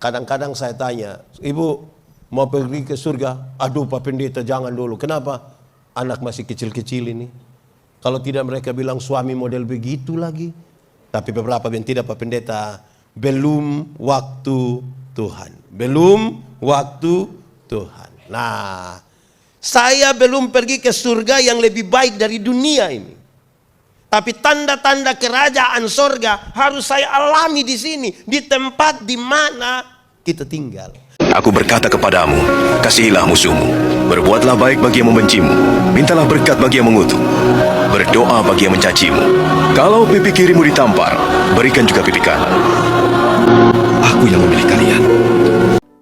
Kadang-kadang saya tanya, ibu mau pergi ke surga? Aduh Pak Pendeta jangan dulu. Kenapa? Anak masih kecil-kecil ini. Kalau tidak mereka bilang suami model begitu lagi. Tapi beberapa yang tidak Pak Pendeta, belum waktu Tuhan. Belum waktu Tuhan. Nah, saya belum pergi ke surga yang lebih baik dari dunia ini. Tapi tanda-tanda kerajaan surga harus saya alami di sini, di tempat di mana kita tinggal. Aku berkata kepadamu, kasihilah musuhmu, berbuatlah baik bagi yang membencimu, mintalah berkat bagi yang mengutuk, berdoa bagi yang mencacimu. Kalau pipi kirimu ditampar, berikan juga pipi kanan. Aku yang memilih kalian.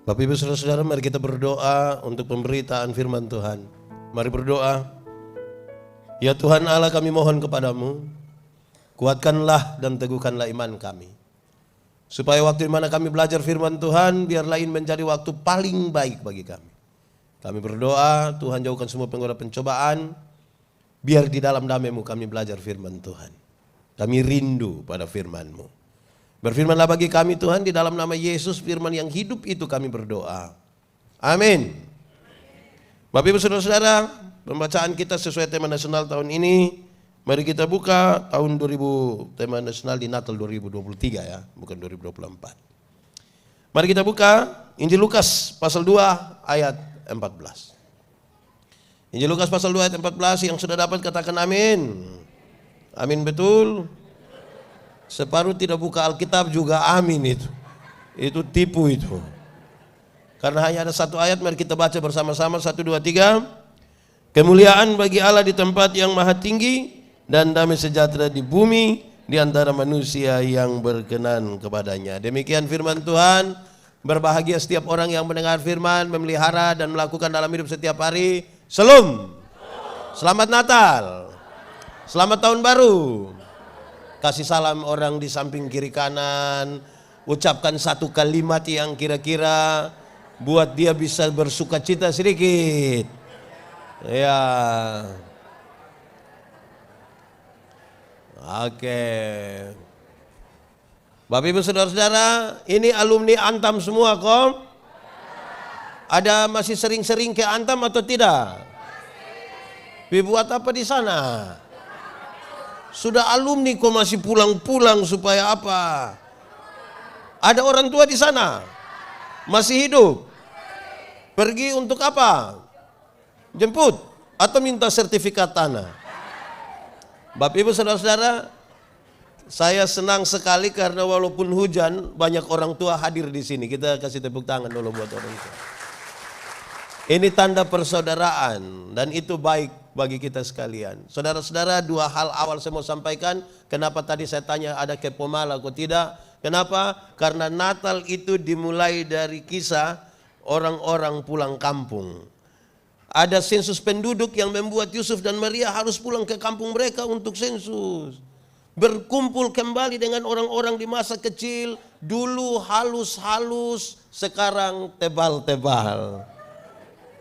Bapak Ibu Saudara-saudara, mari kita berdoa untuk pemberitaan firman Tuhan. Mari berdoa. Ya Tuhan Allah, kami mohon kepadamu, kuatkanlah dan teguhkanlah iman kami. Supaya waktu di mana kami belajar firman Tuhan, biarlah ini menjadi waktu paling baik bagi kami. Kami berdoa, Tuhan jauhkan semua penggoda pencobaan, biar di dalam damai-Mu kami belajar firman Tuhan. Kami rindu pada firman-Mu. Berfirmanlah bagi kami Tuhan, di dalam nama Yesus, firman yang hidup itu kami berdoa. Amin. Bapak Ibu Saudara-saudara, pembacaan kita sesuai tema nasional tahun ini. Mari kita buka tahun 2000, tema nasional di Natal 2023 ya, bukan 2024. Mari kita buka Injil Lukas pasal 2 ayat 14. Injil Lukas pasal 2 ayat 14, yang sudah dapat katakan amin. Amin betul. Separuh tidak buka Alkitab juga amin itu. Itu tipu itu. Karena hanya ada satu ayat, mari kita baca bersama-sama 1, 2, 3. Kemuliaan bagi Allah di tempat yang maha tinggi dan damai sejahtera di bumi di antara manusia yang berkenan kepadanya. Demikian firman Tuhan. Berbahagia setiap orang yang mendengar firman, memelihara dan melakukan dalam hidup setiap hari. Shalom. Selamat Natal. Selamat Tahun Baru. Kasih salam orang di samping kiri kanan. Ucapkan satu kalimat yang kira-kira buat dia bisa bersuka cita sedikit. Ya. Oke. Bapak Ibu Saudara-saudara, ini alumni Antam semua kok? Ada masih sering-sering ke Antam atau tidak? Buat apa di sana? Sudah alumni kok masih pulang-pulang supaya apa? Ada orang tua di sana? Masih hidup? Pergi untuk apa? Jemput atau minta sertifikat tanah? Bapak Ibu Saudara-saudara, saya senang sekali karena walaupun hujan banyak orang tua hadir di sini. Kita kasih tepuk tangan dulu buat orang tua. Ini tanda persaudaraan dan itu baik bagi kita sekalian. Saudara-saudara, dua hal awal saya mau sampaikan. Kenapa tadi saya tanya ada ke Pomala atau tidak? Kenapa? Karena Natal itu dimulai dari kisah orang-orang pulang kampung. Ada sensus penduduk yang membuat Yusuf dan Maria harus pulang ke kampung mereka untuk sensus. Berkumpul kembali dengan orang-orang di masa kecil. Dulu halus-halus, sekarang tebal-tebal.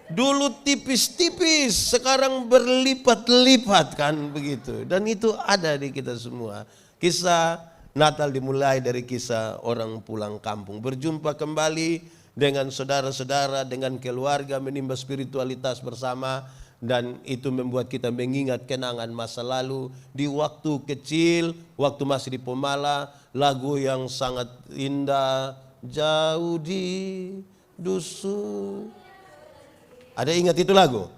Dulu tipis-tipis, sekarang berlipat-lipat kan begitu. Dan itu ada di kita semua. Kisah Natal dimulai dari kisah orang pulang kampung. Berjumpa kembali dengan saudara-saudara, dengan keluarga, menimba spiritualitas bersama. Dan itu membuat kita mengingat kenangan masa lalu. Di waktu kecil, waktu masih di Pomala, lagu yang sangat indah. Jauh di dusun. Ada ingat itu lagu?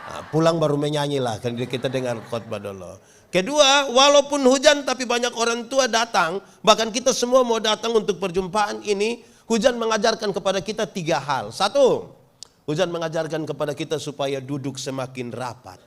Nah, pulang baru menyanyi lah, kan kita dengar khotbah dulu. Kedua, walaupun hujan tapi banyak orang tua datang, bahkan kita semua mau datang untuk perjumpaan ini. Hujan mengajarkan kepada kita tiga hal. Satu, hujan mengajarkan kepada kita supaya duduk semakin rapat.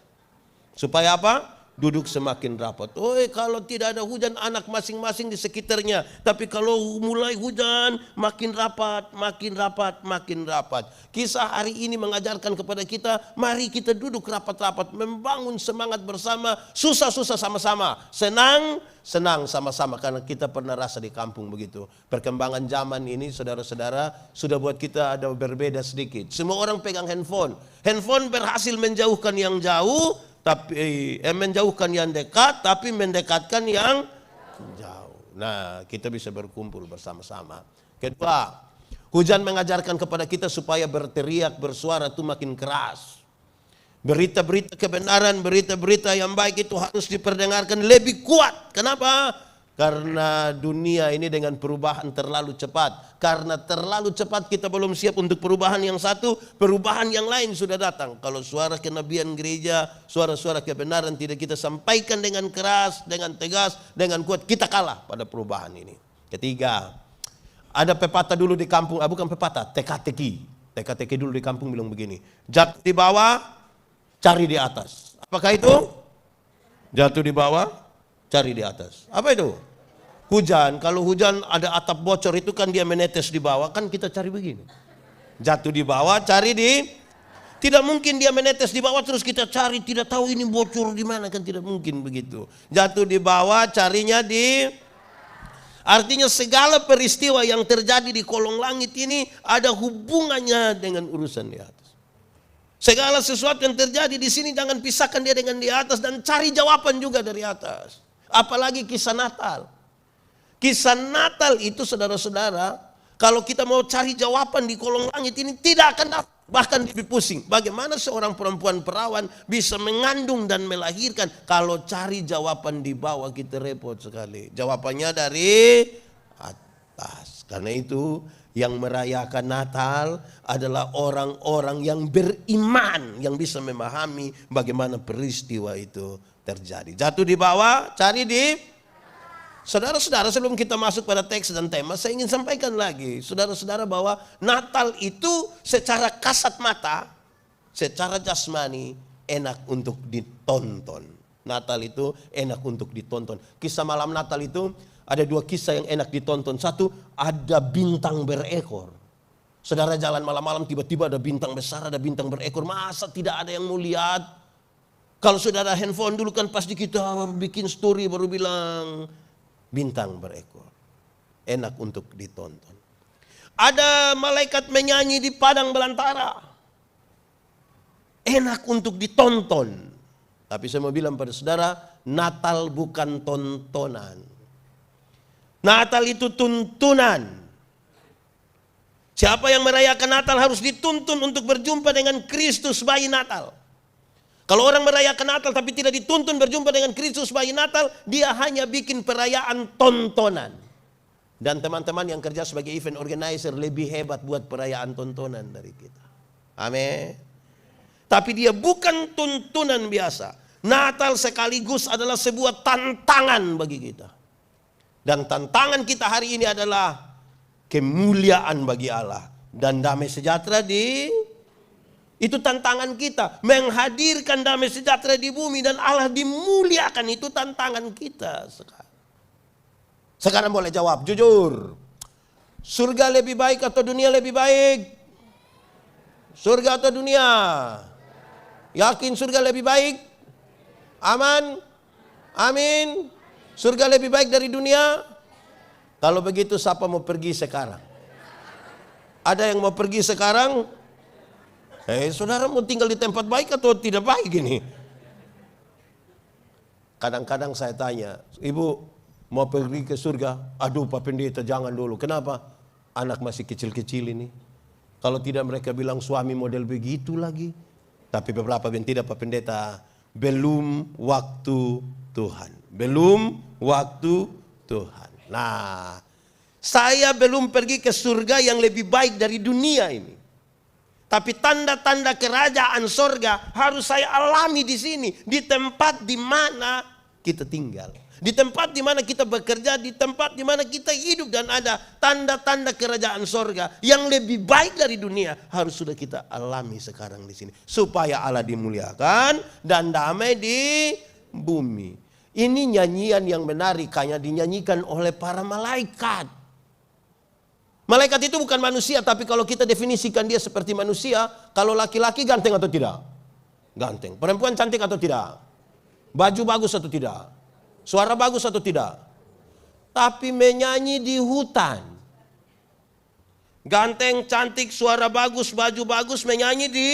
Supaya apa? Duduk semakin rapat. Kalau tidak ada hujan, anak masing-masing di sekitarnya. Tapi kalau mulai hujan, makin rapat, makin rapat, makin rapat. Kisah hari ini mengajarkan kepada kita, mari kita duduk rapat-rapat, membangun semangat bersama, susah-susah sama-sama, senang sama-sama. Karena kita pernah rasa di kampung begitu. Perkembangan zaman ini, saudara-saudara, sudah buat kita ada berbeda sedikit. Semua orang pegang handphone. Handphone berhasil menjauhkan yang jauh, tapi menjauhkan yang dekat, tapi mendekatkan yang jauh. Nah, kita bisa berkumpul bersama-sama. Kedua, Hujan mengajarkan kepada kita supaya berteriak, bersuara itu makin keras. Berita-berita kebenaran, berita-berita yang baik itu harus diperdengarkan lebih kuat. Kenapa? Karena dunia ini dengan perubahan terlalu cepat. Karena terlalu cepat kita belum siap untuk perubahan yang satu, perubahan yang lain sudah datang. Kalau suara kenabian gereja, suara-suara kebenaran tidak kita sampaikan dengan keras, dengan tegas, dengan kuat, kita kalah pada perubahan ini. Ketiga, ada pepatah dulu di kampung, bukan pepatah, teka-teki. Teka-teki dulu di kampung bilang begini, jatuh di bawah, cari di atas. Apakah itu? Jatuh di bawah, cari di atas. Apa itu? Hujan, kalau hujan ada atap bocor itu kan dia menetes di bawah, kan kita cari begini. Jatuh di bawah, cari di... Tidak mungkin dia menetes di bawah terus kita cari, tidak tahu ini bocor di mana, kan tidak mungkin begitu. Jatuh di bawah, carinya di... Artinya segala peristiwa yang terjadi di kolong langit ini ada hubungannya dengan urusan di atas. Segala sesuatu yang terjadi di sini jangan pisahkan dia dengan di atas dan cari jawaban juga dari atas. Apalagi kisah Natal. Kisah Natal itu saudara-saudara, kalau kita mau cari jawaban di kolong langit ini tidak akan dapat. Bahkan lebih pusing. Bagaimana seorang perempuan perawan bisa mengandung dan melahirkan. Kalau cari jawaban di bawah kita repot sekali. Jawabannya dari atas. Karena itu yang merayakan Natal adalah orang-orang yang beriman. Yang bisa memahami bagaimana peristiwa itu terjadi. Jatuh di bawah, cari di... Saudara-saudara, sebelum kita masuk pada teks dan tema, saya ingin sampaikan lagi, saudara-saudara, bahwa Natal itu secara kasat mata, secara jasmani, enak untuk ditonton. Natal itu enak untuk ditonton. Kisah malam Natal itu ada dua kisah yang enak ditonton. Satu, ada bintang berekor. Saudara jalan malam-malam tiba-tiba ada bintang besar, ada bintang berekor. Masa tidak ada yang mau lihat? Kalau saudara handphone dulu kan pasti kita bikin story baru bilang... Bintang berekor. Enak untuk ditonton. Ada malaikat menyanyi di padang belantara. Enak untuk ditonton. Tapi saya mau bilang pada saudara, Natal bukan tontonan. Natal itu tuntunan. Siapa yang merayakan Natal harus dituntun untuk berjumpa dengan Kristus bayi Natal. Kalau orang merayakan Natal tapi tidak dituntun berjumpa dengan Kristus bayi Natal, dia hanya bikin perayaan tontonan. Dan teman-teman yang kerja sebagai event organizer lebih hebat buat perayaan tontonan dari kita. Amin. Tapi dia bukan tuntunan biasa. Natal sekaligus adalah sebuah tantangan bagi kita. Dan tantangan kita hari ini adalah kemuliaan bagi Allah. Dan damai sejahtera di... Itu tantangan kita, menghadirkan damai sejahtera di bumi dan Allah dimuliakan, itu tantangan kita sekarang. Sekarang boleh jawab, jujur. Surga lebih baik atau dunia lebih baik? Surga atau dunia? Yakin surga lebih baik? Aman? Amin? Surga lebih baik dari dunia? Kalau begitu siapa mau pergi sekarang? Ada yang mau pergi sekarang? Saudara mau tinggal di tempat baik atau tidak baik ini? Kadang-kadang saya tanya, ibu mau pergi ke surga? Aduh Pak Pendeta jangan dulu. Kenapa? Anak masih kecil-kecil ini. Kalau tidak mereka bilang suami model begitu lagi. Tapi beberapa yang tidak Pak Pendeta, belum waktu Tuhan. Belum waktu Tuhan. Nah, saya belum pergi ke surga yang lebih baik dari dunia ini. Tapi tanda-tanda kerajaan sorga harus saya alami di sini. Di tempat di mana kita tinggal. Di tempat di mana kita bekerja. Di tempat di mana kita hidup. Dan ada tanda-tanda kerajaan sorga yang lebih baik dari dunia. Harus sudah kita alami sekarang di sini. Supaya Allah dimuliakan dan damai di bumi. Ini nyanyian yang menarik. Hanya dinyanyikan oleh para malaikat. Malaikat itu bukan manusia, tapi kalau kita definisikan dia seperti manusia, kalau laki-laki ganteng atau tidak? Ganteng. Perempuan cantik atau tidak? Baju bagus atau tidak? Suara bagus atau tidak? Tapi menyanyi di hutan. Ganteng, cantik, suara bagus, baju bagus, menyanyi di...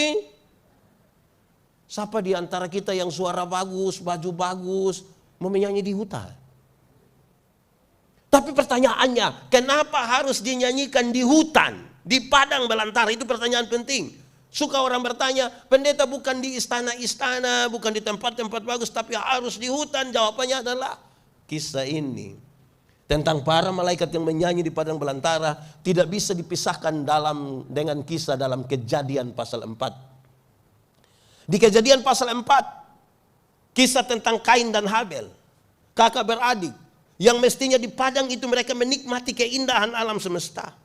Siapa di antara kita yang suara bagus, baju bagus, mau menyanyi di hutan? Tapi pertanyaannya, kenapa harus dinyanyikan di hutan? Di padang belantara, itu pertanyaan penting. Suka orang bertanya, pendeta bukan di istana-istana, bukan di tempat-tempat bagus, tapi harus di hutan. Jawabannya adalah kisah ini tentang para malaikat yang menyanyi di padang belantara tidak bisa dipisahkan dengan kisah dalam Kejadian pasal 4. Di Kejadian pasal 4, kisah tentang Kain dan Habel, kakak beradik, yang mestinya di padang itu mereka menikmati keindahan alam semesta.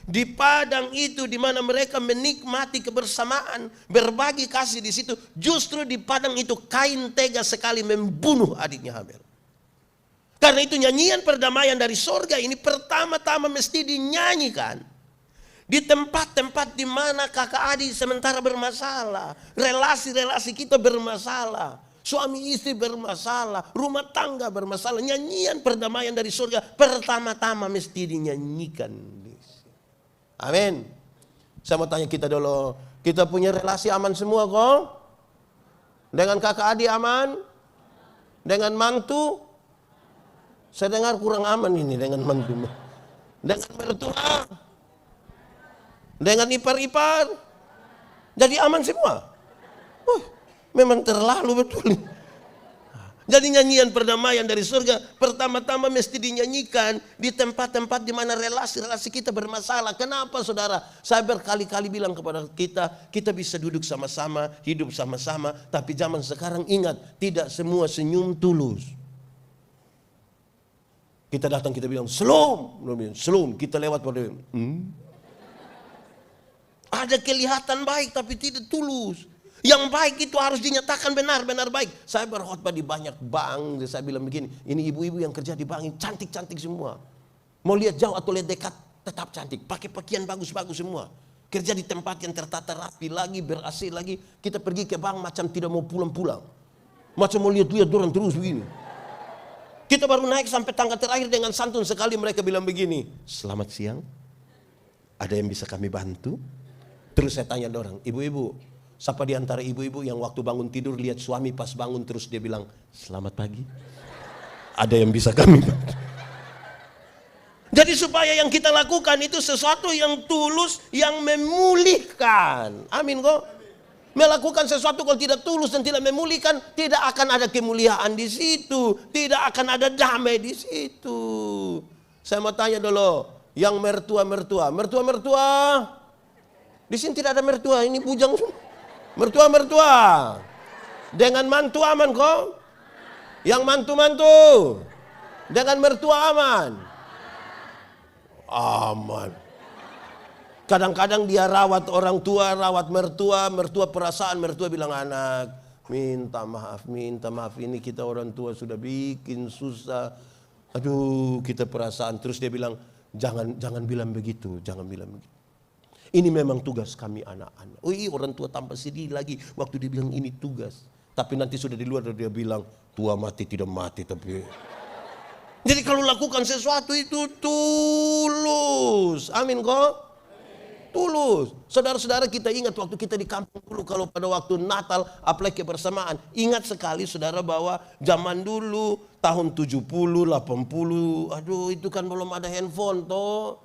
Di padang itu di mana mereka menikmati kebersamaan, berbagi kasih di situ, justru di padang itu Kain tega sekali membunuh adiknya Habel. Karena itu nyanyian perdamaian dari sorga ini pertama-tama mesti dinyanyikan di tempat-tempat di mana kakak adik sementara bermasalah, relasi-relasi kita bermasalah, suami istri bermasalah, rumah tangga bermasalah. Nyanyian perdamaian dari sorga pertama-tama mesti dinyanyikan. Amin. Saya mau tanya kita dulu, kita punya relasi aman semua kok? Dengan kakak adik aman? Dengan mantu? Saya dengar kurang aman ini dengan mantu. Dengan mertua? Dengan ipar-ipar? Jadi aman semua? Memang terlalu betul. Jadi nyanyian perdamaian dari surga pertama-tama mesti dinyanyikan di tempat-tempat di mana relasi-relasi kita bermasalah. Kenapa saudara? Saya berkali-kali bilang kepada kita, kita bisa duduk sama-sama, hidup sama-sama. Tapi zaman sekarang ingat, tidak semua senyum tulus. Kita datang, kita bilang, Shalom. Kita lewat pada Ada kelihatan baik tapi tidak tulus. Yang baik itu harus dinyatakan benar-benar baik. Saya berkhotbah di banyak bank, saya bilang begini, ini ibu-ibu yang kerja di bank ini cantik-cantik semua. Mau lihat jauh atau lihat dekat, tetap cantik. Pakai pakaian bagus-bagus semua. Kerja di tempat yang tertata rapi lagi, ber-AC lagi. Kita pergi ke bank macam tidak mau pulang-pulang. Macam mau lihat-lihat orang terus begini. Kita baru naik sampai tangga terakhir dengan santun sekali mereka bilang begini, selamat siang, ada yang bisa kami bantu? Terus saya tanya orang, ibu-ibu, siapa di antara ibu-ibu yang waktu bangun tidur lihat suami pas bangun terus dia bilang, selamat pagi? Ada yang bisa kami bantu? Jadi supaya yang kita lakukan itu sesuatu yang tulus, yang memulihkan. Amin kok? Melakukan sesuatu kalau tidak tulus dan tidak memulihkan, tidak akan ada kemuliaan di situ, tidak akan ada damai di situ. Saya mau tanya dulu, yang mertua, di sini tidak ada mertua, ini bujang semua. Mertua, dengan mantu aman kok? Yang mantu, dengan mertua aman? Aman. Kadang-kadang dia rawat orang tua, rawat mertua perasaan, mertua bilang anak, minta maaf, ini kita orang tua sudah bikin susah. Aduh, kita perasaan. Terus dia bilang, jangan bilang begitu, jangan bilang begitu. Ini memang tugas kami anak-anak. Oh iya, orang tua tambah sedih lagi waktu dia bilang ini tugas. Tapi nanti sudah di luar dia bilang, tua mati tidak mati tapi. Jadi kalau lakukan sesuatu itu tulus. Amin kok? Tulus. Saudara-saudara kita ingat waktu kita di kampung dulu kalau pada waktu Natal apalagi kebersamaan. Ingat sekali saudara bahwa zaman dulu tahun 70, 80. Aduh itu kan belum ada handphone toh.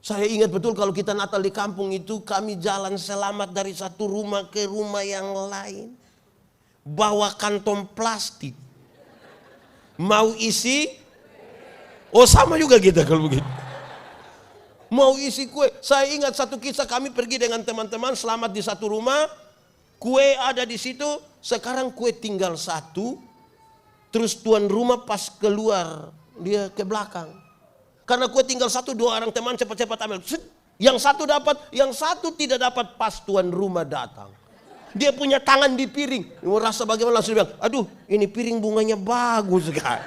Saya ingat betul kalau kita Natal di kampung itu kami jalan selamat dari satu rumah ke rumah yang lain. Bawa kantong plastik. Mau isi? Oh sama juga kita kalau begitu. Mau isi kue. Saya ingat satu kisah kami pergi dengan teman-teman selamat di satu rumah. Kue ada di situ. Sekarang kue tinggal satu. Terus tuan rumah pas keluar. Dia ke belakang. Karena kue tinggal satu, dua orang teman cepat-cepat ambil. Yang satu dapat, yang satu tidak dapat pas tuan rumah datang. Dia punya tangan di piring. Merasa bagaimana langsung bilang, aduh ini piring bunganya bagus sekali.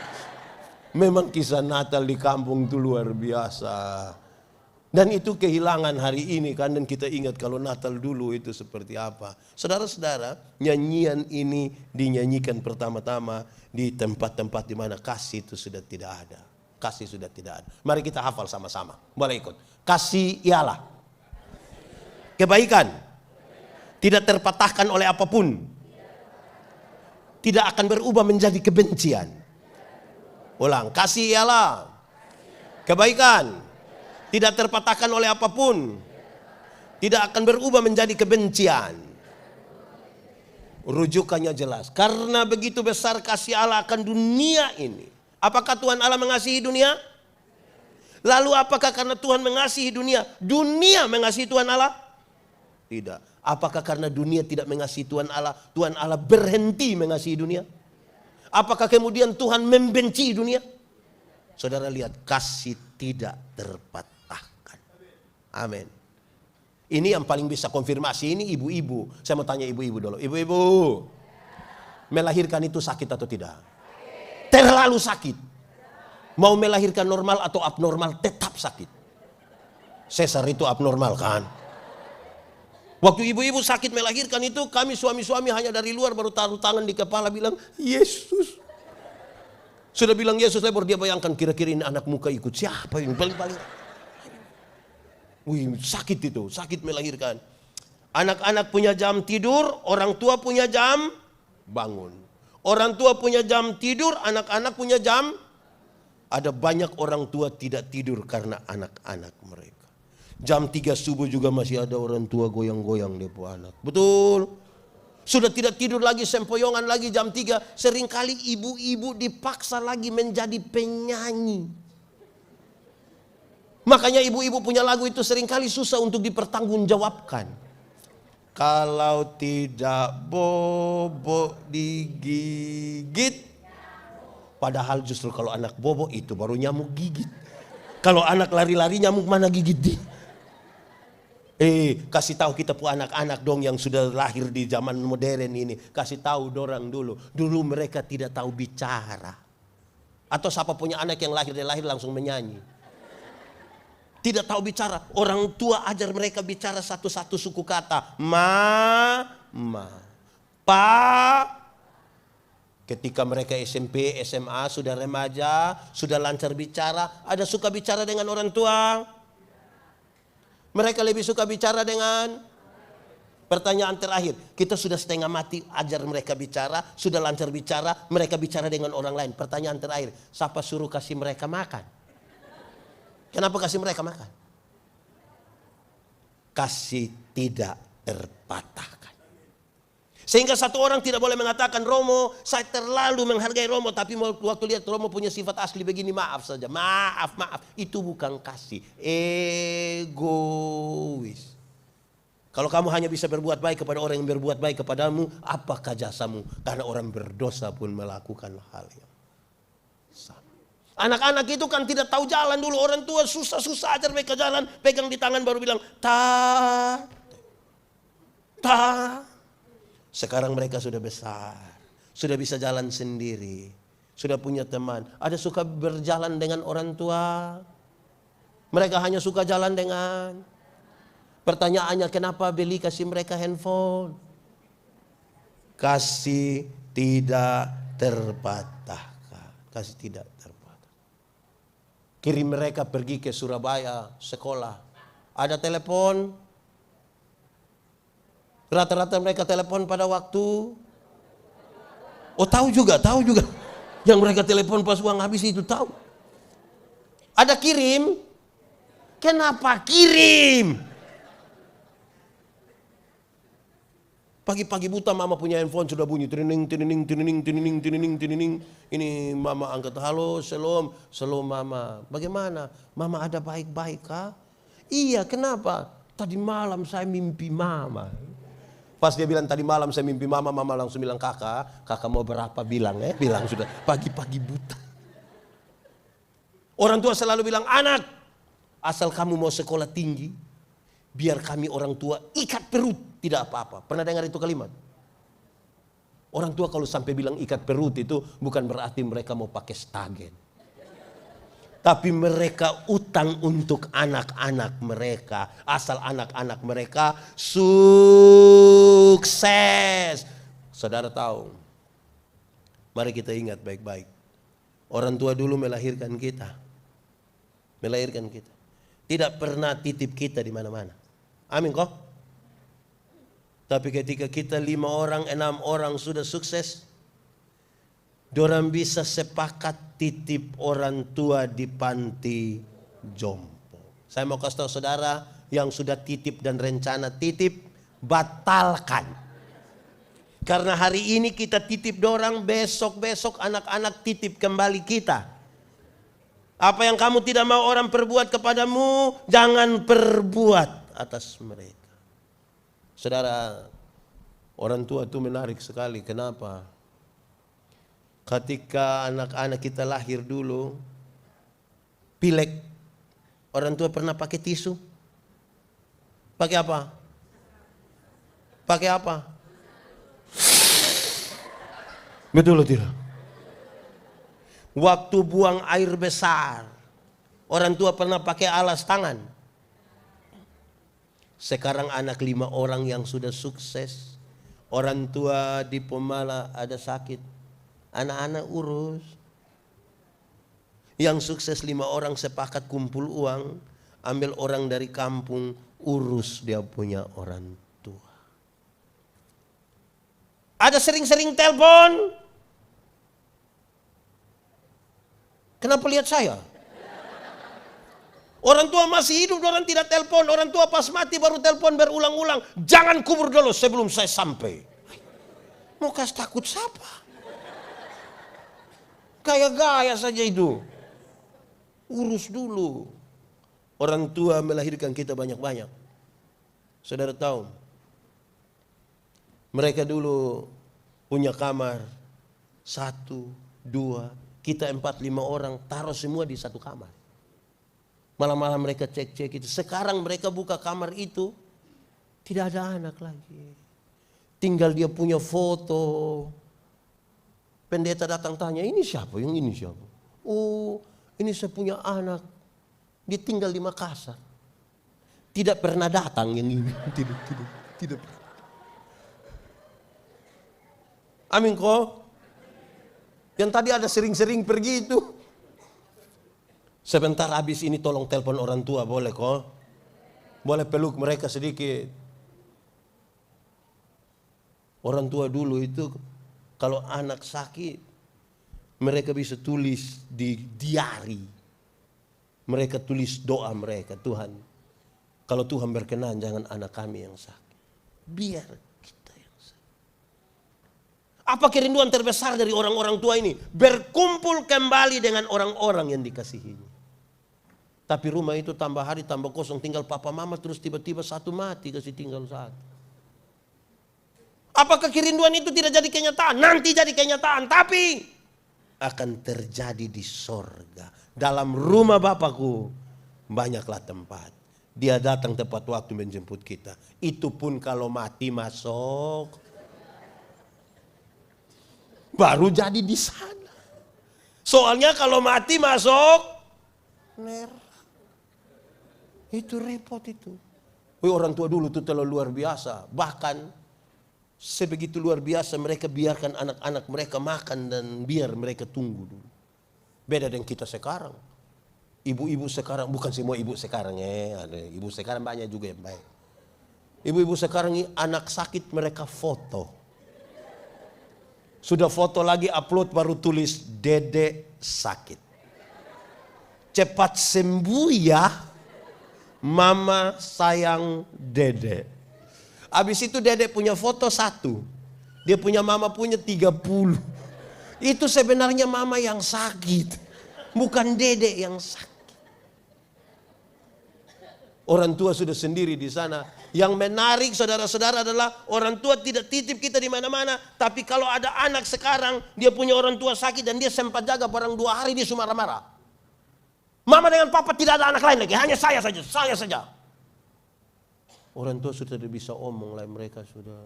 Memang kisah Natal di kampung itu luar biasa. Dan itu kehilangan hari ini kan. Dan kita ingat kalau Natal dulu itu seperti apa. Saudara-saudara, nyanyian ini dinyanyikan pertama-tama di tempat-tempat di mana kasih itu sudah tidak ada. Kasih sudah tidak ada. Mari kita hafal sama-sama. Boleh ikut. Kasih ialah kebaikan. Tidak terpatahkan oleh apapun. Tidak akan berubah menjadi kebencian. Ulang. Kasih ialah kebaikan. Tidak terpatahkan oleh apapun. Tidak akan berubah menjadi kebencian. Rujukannya jelas. Karena begitu besar kasih Allah akan dunia ini. Apakah Tuhan Allah mengasihi dunia? Lalu apakah karena Tuhan mengasihi dunia, dunia mengasihi Tuhan Allah? Tidak. Apakah karena dunia tidak mengasihi Tuhan Allah berhenti mengasihi dunia? Apakah kemudian Tuhan membenci dunia? Saudara lihat, kasih tidak terpatahkan. Amin. Ini yang paling bisa konfirmasi. Ini ibu-ibu. Saya mau tanya ibu-ibu dulu. Ibu-ibu, melahirkan itu sakit atau tidak? Terlalu sakit. Mau melahirkan normal atau abnormal, tetap sakit. Sesar itu abnormal kan? Waktu ibu-ibu sakit melahirkan itu, kami suami-suami hanya dari luar baru taruh tangan di kepala bilang, Yesus. Sudah bilang Yesus, lebar dia bayangkan kira-kira ini anak muka ikut siapa yang paling-paling. Wih, sakit itu, sakit melahirkan. Anak-anak punya jam tidur, orang tua punya jam bangun. Orang tua punya jam tidur, anak-anak punya jam. Ada banyak orang tua tidak tidur karena anak-anak mereka. Jam 3 subuh juga masih ada orang tua goyang-goyang depo anak. Betul. Sudah tidak tidur lagi, sempoyongan lagi jam 3. Seringkali ibu-ibu dipaksa lagi menjadi penyanyi. Makanya ibu-ibu punya lagu itu seringkali susah untuk dipertanggungjawabkan. Kalau tidak bobo digigit. Padahal justru kalau anak bobo itu baru nyamuk gigit. Kalau anak lari-lari nyamuk mana gigit di? Kasih tahu kita punya anak-anak dong yang sudah lahir di zaman modern ini. Kasih tahu dorang dulu. Dulu mereka tidak tahu bicara. Atau siapa punya anak yang lahir langsung menyanyi. Tidak tahu bicara. Orang tua ajar mereka bicara satu-satu suku kata. Ma, pa. Ketika mereka SMP, SMA, sudah remaja, sudah lancar bicara. Ada suka bicara dengan orang tua? Mereka lebih suka bicara dengan? Pertanyaan terakhir. Kita sudah setengah mati ajar mereka bicara. Sudah lancar bicara. Mereka bicara dengan orang lain. Pertanyaan terakhir. Siapa suruh kasih mereka makan? Kenapa kasih mereka makan? Kasih tidak terpatahkan. Sehingga satu orang tidak boleh mengatakan, Romo, saya terlalu menghargai Romo. Tapi waktu lihat Romo punya sifat asli begini, maaf saja. Maaf. Itu bukan kasih. Egois. Kalau kamu hanya bisa berbuat baik kepada orang yang berbuat baik kepadamu, apakah jasamu? Karena orang berdosa pun melakukan hal yang sama. Anak-anak itu kan tidak tahu jalan dulu. Orang tua susah-susah ajar mereka jalan. Pegang di tangan baru bilang, ta. Sekarang mereka sudah besar. Sudah bisa jalan sendiri. Sudah punya teman. Ada suka berjalan dengan orang tua. Mereka hanya suka jalan dengan. Pertanyaannya, kenapa beli kasih mereka handphone? Kasih tidak terpatahkan. Kasih tidak terpatahkan. Kirim mereka pergi ke Surabaya sekolah. Ada telepon. Rata-rata mereka telepon pada waktu. Oh, tahu juga. Yang mereka telepon pas uang habis itu tahu. Ada kirim. Kenapa kirim? Pagi-pagi buta mama punya handphone sudah bunyi. Tinining. Ini mama angkat, halo, shalom mama. Bagaimana? Mama ada baik-baik kah? Iya, kenapa? Tadi malam saya mimpi mama. Pas dia bilang tadi malam saya mimpi mama, mama langsung bilang kakak mau berapa bilang bilang sudah pagi-pagi buta. Orang tua selalu bilang, anak, asal kamu mau sekolah tinggi, biar kami orang tua ikat perut, tidak apa-apa. Pernah dengar itu kalimat? Orang tua kalau sampai bilang ikat perut itu bukan berarti mereka mau pakai stagen. Tapi mereka utang untuk anak-anak mereka. Asal anak-anak mereka sukses. Saudara tahu, mari kita ingat baik-baik. Orang tua dulu melahirkan kita. Tidak pernah titip kita di mana-mana. Amin kok? Tapi ketika kita 5 orang, 6 orang sudah sukses, dorang bisa sepakat titip orang tua di panti jompo. Saya mau kasih tahu saudara yang sudah titip dan rencana titip, batalkan. Karena hari ini kita titip dorang, besok-besok anak-anak titip kembali kita. Apa yang kamu tidak mau orang perbuat kepadamu, jangan perbuat atas mereka. Saudara, orang tua itu menarik sekali. Kenapa? Ketika anak-anak kita lahir dulu, pilek, orang tua pernah pakai tisu? Pakai apa? Pakai apa? Betul atau tidak? Waktu buang air besar, orang tua pernah pakai alas tangan. Sekarang anak 5 orang yang sudah sukses, orang tua di Pemala ada sakit, anak-anak urus. Yang sukses 5 orang sepakat kumpul uang, ambil orang dari kampung, urus dia punya orang tua. Ada sering-sering telepon. Kenapa lihat saya? Orang tua masih hidup, orang tidak telepon. Orang tua pas mati baru telepon berulang-ulang. Jangan kubur dulu sebelum saya sampai. Mau kasih takut siapa? Gaya-gaya saja itu. Urus dulu. Orang tua melahirkan kita banyak-banyak. Saudara tahu, mereka dulu punya kamar 1, 2, kita 4, 5 orang, taruh semua di satu kamar. Malam-malam mereka cek-cek itu. Sekarang mereka buka kamar itu, tidak ada anak lagi. Tinggal dia punya foto. Pendeta datang tanya, ini siapa? Yang ini siapa? Oh, ini saya punya anak. Dia tinggal di Makassar. Tidak pernah datang yang ini. Tidak pernah. Amin kok. Yang tadi ada sering-sering pergi itu. Sebentar habis ini tolong telepon orang tua, boleh kok? Boleh peluk mereka sedikit. Orang tua dulu itu kalau anak sakit, mereka bisa tulis di diari. Mereka tulis doa mereka, Tuhan, kalau Tuhan berkenan jangan anak kami yang sakit. Biar kita yang sakit. Apa kerinduan terbesar dari orang-orang tua ini? Berkumpul kembali dengan orang-orang yang dikasihinya. Tapi rumah itu tambah hari tambah kosong, tinggal papa mama, terus tiba-tiba satu mati, kasih tinggal satu. Apakah kerinduan itu tidak jadi kenyataan? Nanti jadi kenyataan, tapi akan terjadi di sorga. Dalam rumah Bapakku banyaklah tempat. Dia datang tepat waktu menjemput kita. Itu pun kalau mati masuk, baru jadi di sana. Soalnya kalau mati masuk neraka. Itu repot itu. Orang tua dulu itu terlalu luar biasa. Bahkan sebegitu luar biasa mereka biarkan anak-anak mereka makan dan biar mereka tunggu dulu. Beda dengan kita sekarang. Ibu-ibu sekarang, bukan semua ibu sekarang ya. Ada ibu sekarang banyak juga yang baik. Ibu-ibu sekarang ini anak sakit mereka foto. Sudah foto lagi upload baru tulis Dede sakit. Cepat sembuh ya. Mama sayang Dede. Habis itu Dede punya foto 1. Dia punya mama punya 30. Itu sebenarnya mama yang sakit. Bukan Dede yang sakit. Orang tua sudah sendiri di sana. Yang menarik saudara-saudara adalah orang tua tidak titip kita di mana-mana. Tapi kalau ada anak sekarang, dia punya orang tua sakit dan dia sempat jaga barang 2 hari dia cuma marah-marah. Mama dengan papa tidak ada anak lain lagi, hanya saya saja. Orang tua sudah tidak bisa omong lah, mereka sudah.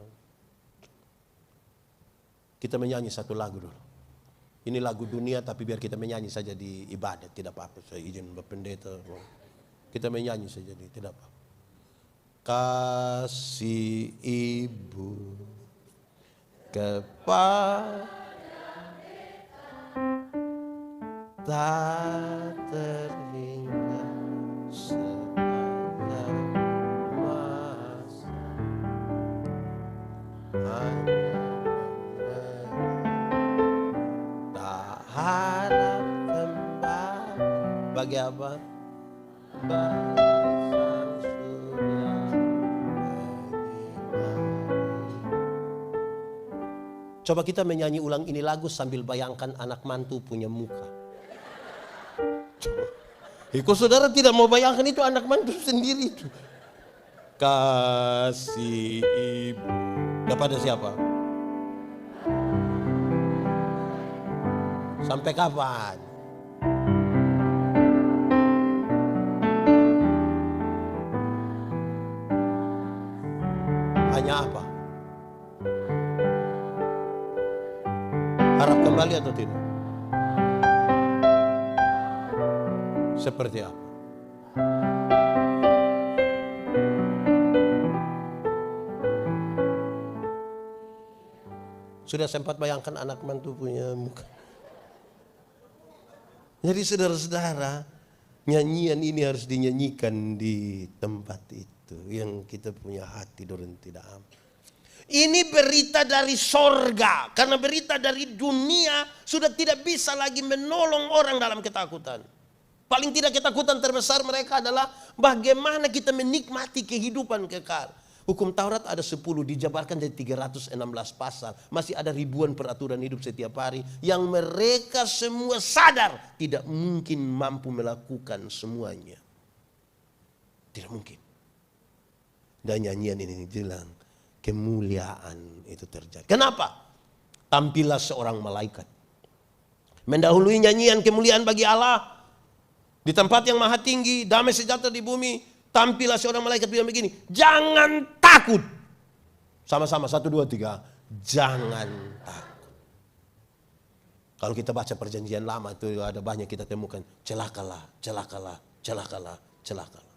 Kita menyanyi satu lagu dulu. Ini lagu dunia tapi biar kita menyanyi saja di ibadat, tidak apa-apa. Saya izin Bapak Pendeta. Kita menyanyi saja, tidak apa-apa. Kasih ibu kepada tak terhingga sepanjang masa hanya tak harap kembali. Bagi apa? Coba kita menyanyi ulang ini lagu sambil bayangkan anak mantu punya muka. Coba. Kok saudara tidak mau bayangkan itu anak mantu sendiri itu. Kasih ibu. Kepada siapa? Sampai kapan? Hanya apa? Harap kembali atau tidak? Seperti apa? Sudah sempat bayangkan anak mantu punya muka. Jadi saudara-saudara, nyanyian ini harus dinyanyikan di tempat itu yang kita punya hati dorong tidak aman. Ini berita dari sorga, karena berita dari dunia sudah tidak bisa lagi menolong orang dalam ketakutan. Paling tidak ketakutan terbesar mereka adalah bagaimana kita menikmati kehidupan kekal. Hukum Taurat ada 10, dijabarkan dari 316 pasal. Masih ada ribuan peraturan hidup setiap hari yang mereka semua sadar tidak mungkin mampu melakukan semuanya. Tidak mungkin. Dan nyanyian ini bilang kemuliaan itu terjadi. Kenapa? Tampillah seorang malaikat. Mendahului nyanyian kemuliaan bagi Allah. Di tempat yang maha tinggi, damai sejahtera di bumi. Tampillah seorang malaikat bilang begini, jangan takut. Sama-sama, 1, 2, 3. Jangan takut. Kalau kita baca perjanjian lama itu ada banyak kita temukan. Celakalah, celakalah, celakalah, celakalah.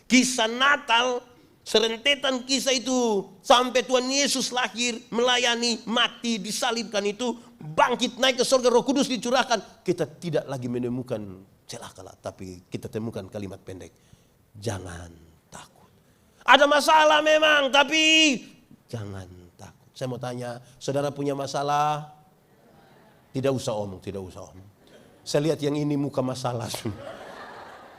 Kisah Natal, serentetan kisah itu. Sampai Tuhan Yesus lahir, melayani, mati, disalibkan itu. Bangkit, naik ke surga, Roh Kudus dicurahkan. Kita tidak lagi menemukan celakalah. Tapi kita temukan kalimat pendek. Jangan takut. Ada masalah memang, tapi jangan takut. Saya mau tanya, saudara punya masalah? Tidak usah omong, tidak usah omong. Saya lihat yang ini muka masalah.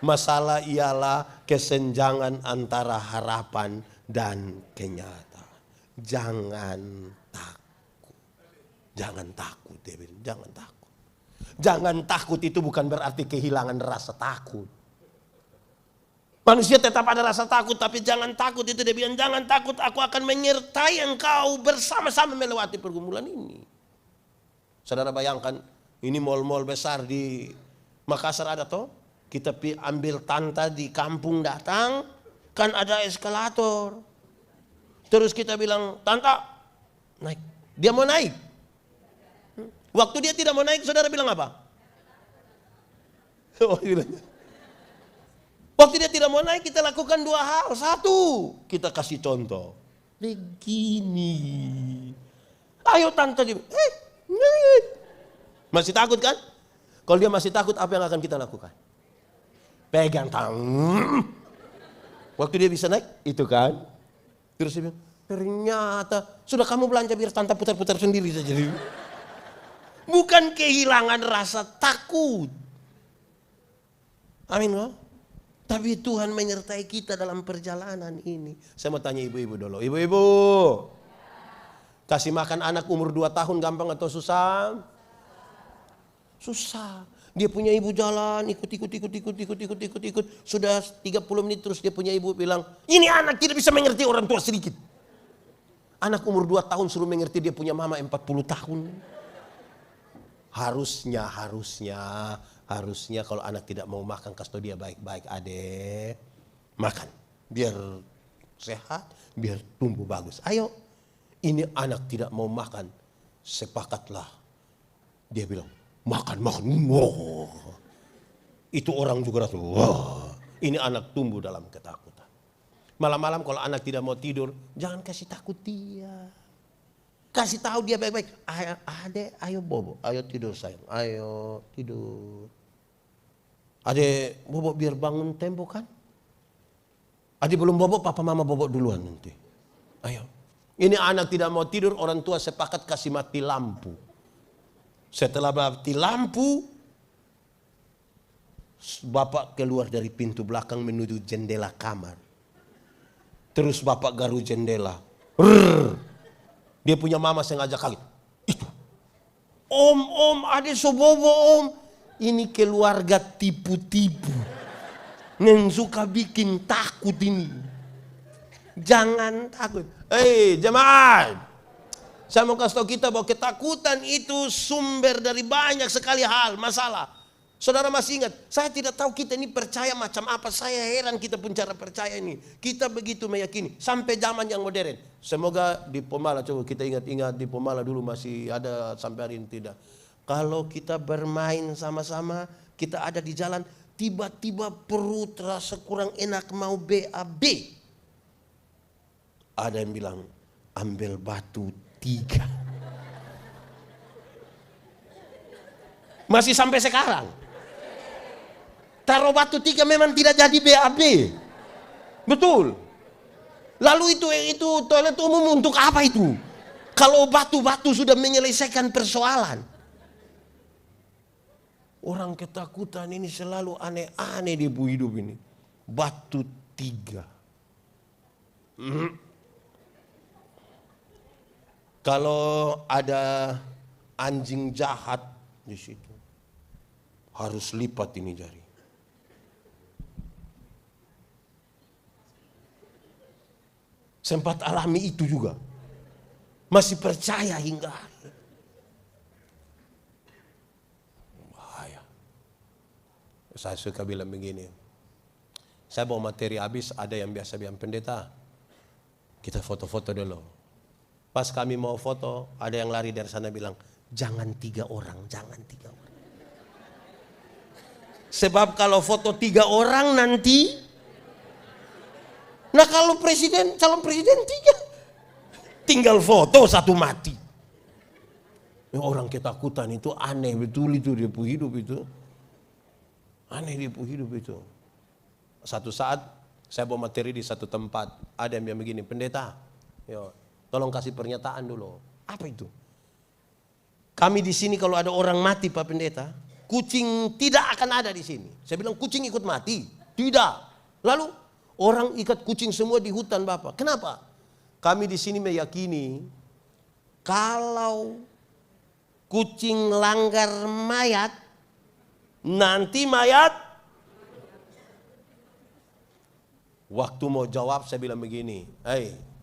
Masalah ialah kesenjangan antara harapan dan kenyataan. Jangan takut. Jangan takut, dia bilang, jangan takut. Jangan takut itu bukan berarti kehilangan rasa takut. Manusia tetap ada rasa takut, tapi jangan takut itu dia bilang, jangan takut, aku akan menyertai engkau bersama-sama melewati pergumulan ini. Saudara bayangkan, ini mal-mal besar di Makassar ada toh, kita ambil tanta di kampung datang, kan ada eskalator. Terus kita bilang, tanta naik, dia mau naik. Waktu dia tidak mau naik, saudara bilang apa? Oh, waktu dia tidak mau naik, kita lakukan 2 hal. 1, kita kasih contoh. Begini. Ayo tante, naik. Masih takut kan? Kalau dia masih takut, apa yang akan kita lakukan? Pegang tangan. Waktu dia bisa naik, itu kan. Terus dia bilang, ternyata sudah kamu belanja biar tante putar-putar sendiri saja. Bukan kehilangan rasa takut. Amin loh. Tapi Tuhan menyertai kita dalam perjalanan ini. Saya mau tanya ibu-ibu dulu. Ibu-ibu, kasih makan anak umur 2 tahun gampang atau susah? Susah. Dia punya ibu jalan, ikut. Sudah 30 menit terus dia punya ibu bilang, ini anak tidak bisa mengerti orang tua sedikit. Anak umur 2 tahun suruh mengerti dia punya mama 40 tahun. Harusnya kalau anak tidak mau makan, kasih tahu dia baik-baik, adek, makan. Biar sehat, biar tumbuh bagus. Ayo, ini anak tidak mau makan, sepakatlah. Dia bilang, makan. Wow. Itu orang juga rasa, wah, ini anak tumbuh dalam ketakutan. Malam-malam kalau anak tidak mau tidur, jangan kasih takut dia. Kasih tahu dia baik-baik. Adek, ayo bobo, ayo tidur sayang, ayo tidur. Adek bobo biar bangun tempo kan. Adek belum bobo, papa mama bobo duluan nanti. Ayo. Ini anak tidak mau tidur, orang tua sepakat kasih mati lampu. Setelah mati lampu, bapak keluar dari pintu belakang menuju jendela kamar. Terus bapak garu jendela. Dia punya mama sengaja kaget. Ih, Om, ada sobobo om. Ini keluarga tipu-tipu. Yang suka bikin takut ini. Jangan takut. Jemaat. Saya mau kasih tahu kita bahwa ketakutan itu sumber dari banyak sekali hal, masalah. Saudara masih ingat, saya tidak tahu kita ini percaya macam apa. Saya heran kita pun cara percaya ini. Kita begitu meyakini, sampai zaman yang modern. Semoga di Pomala, coba kita ingat-ingat di Pomala dulu masih ada sampai hari ini tidak. Kalau kita bermain sama-sama, kita ada di jalan, tiba-tiba perut rasa kurang enak mau BAB. Ada yang bilang, ambil batu 3. Masih sampai sekarang. Taruh batu 3 memang tidak jadi BAB. Betul. Lalu itu toilet umum untuk apa itu? Kalau batu-batu sudah menyelesaikan persoalan. Orang ketakutan ini selalu aneh-aneh di hidup ini. Batu 3. Kalau ada anjing jahat di situ, harus lipat ini jari. Sempat alami itu juga. Masih percaya hingga akhir. Bahaya. Saya suka bilang begini. Saya bawa materi habis, ada yang biasa bilang, pendeta, kita foto-foto dulu. Pas kami mau foto, ada yang lari dari sana bilang, jangan 3 orang, jangan 3 orang. Sebab kalau foto 3 orang nanti, nah kalau calon presiden 3, tinggal foto 1 mati. Orang ketakutan itu aneh betul itu dia pu hidup itu. Aneh dia pu hidup itu. Satu saat saya bawa materi di satu tempat, ada yang bilang begini, pendeta, tolong kasih pernyataan dulu. Apa itu? Kami di sini kalau ada orang mati Pak Pendeta, kucing tidak akan ada di sini. Saya bilang kucing ikut mati? Tidak. Lalu orang ikat kucing semua di hutan Bapak. Kenapa? Kami di sini meyakini kalau kucing langgar mayat, nanti mayat. Waktu mau jawab saya bilang begini,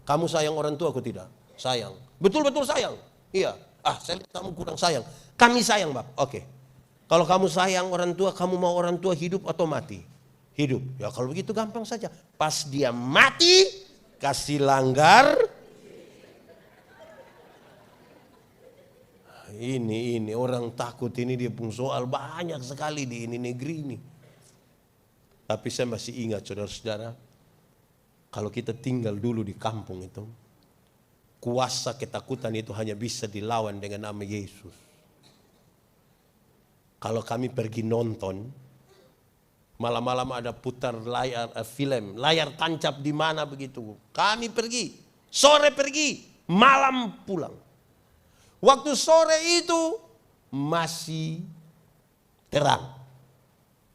kamu sayang orang tua aku tidak? Sayang. Betul-betul sayang. Iya. Saya lihat kamu kurang sayang. Kami sayang Bapak. Oke. Kalau kamu sayang orang tua, kamu mau orang tua hidup atau mati? Hidup. Ya kalau begitu gampang saja. Pas dia mati, kasih langgar. Ini orang takut ini dia pun soal banyak sekali di ini negeri ini. Tapi saya masih ingat saudara-saudara, kalau kita tinggal dulu di kampung itu, kuasa ketakutan itu hanya bisa dilawan dengan nama Yesus. Kalau kami pergi nonton, malam-malam ada putar film, layar tancap di mana begitu. Kami pergi, sore pergi, malam pulang. Waktu sore itu masih terang.